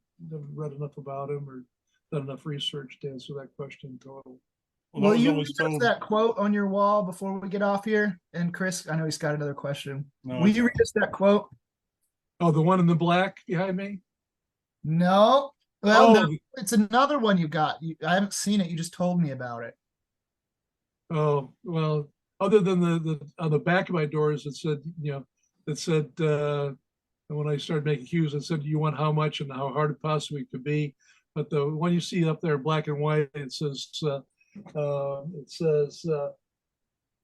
[SPEAKER 2] read enough about him or done enough research to answer that question in total.
[SPEAKER 3] Will you read us that quote on your wall before we get off here? And Chris, I know he's got another question.
[SPEAKER 1] No,
[SPEAKER 3] Will you read us that quote?
[SPEAKER 2] Oh, the one in the black behind me?
[SPEAKER 3] No. Well, no,
[SPEAKER 2] Oh,
[SPEAKER 3] it's another one you got. I haven't seen it. You just told me about it.
[SPEAKER 2] oh, well, other than the on the back of my doors, it said, when I started making cues, it said, "You want how much and how hard it possibly could be." But the one you see up there, black and white, it says,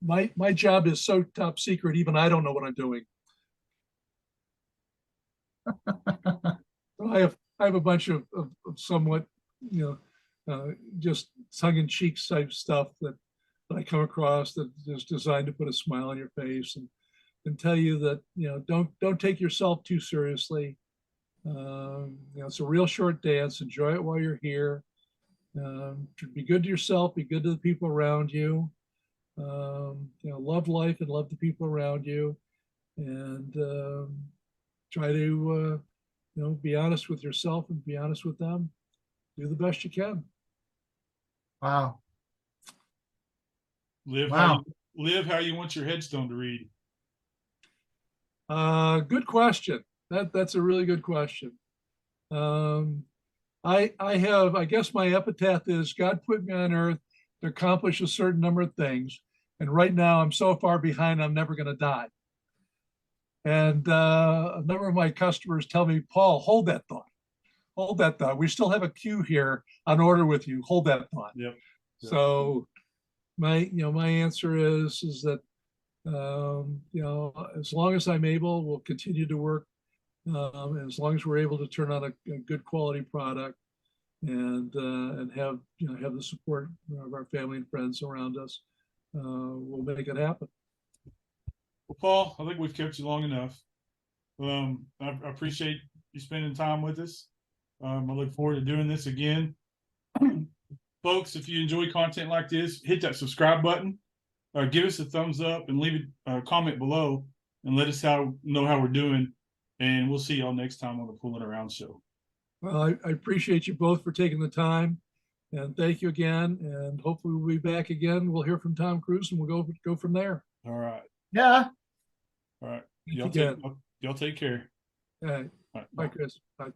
[SPEAKER 2] my job is so top secret, even I don't know what I'm doing. I have a bunch of somewhat, just tongue-in-cheek type stuff that I come across that is designed to put a smile on your face and tell you that don't take yourself too seriously. It's a real short dance. Enjoy it while you're here. Be good to yourself. Be good to the people around you. Love life and love the people around you, and try to be honest with yourself and be honest with them. Do the best you can.
[SPEAKER 3] Wow.
[SPEAKER 1] Live how you want your headstone to read.
[SPEAKER 2] Good question. That's a really good question. I guess my epitaph is, God put me on earth to accomplish a certain number of things. And right now I'm so far behind, I'm never going to die. And a number of my customers tell me, Paul, hold that thought. Hold that thought. We still have a queue here on order with you. Hold that thought.
[SPEAKER 1] Yep.
[SPEAKER 2] So my answer is that, as long as I'm able, we'll continue to work. As long as we're able to turn out a good quality product and have the support of our family and friends around us, we'll make it happen.
[SPEAKER 1] Well, Paul, I think we've kept you long enough. I appreciate you spending time with us. I look forward to doing this again. Folks, if you enjoy content like this, hit that subscribe button, give us a thumbs up, and leave a comment below and let us know how we're doing. And we'll see y'all next time on the Fooling Around Show.
[SPEAKER 2] Well, I appreciate you both for taking the time, and thank you again. And hopefully we'll be back again. We'll hear from Tom Cruise, and we'll go from there.
[SPEAKER 1] All right.
[SPEAKER 3] Yeah.
[SPEAKER 1] All right.
[SPEAKER 2] Thank
[SPEAKER 1] Y'all
[SPEAKER 2] you again.
[SPEAKER 1] y'all take care.
[SPEAKER 2] All right.
[SPEAKER 1] All right,
[SPEAKER 2] Bye, Chris. Bye.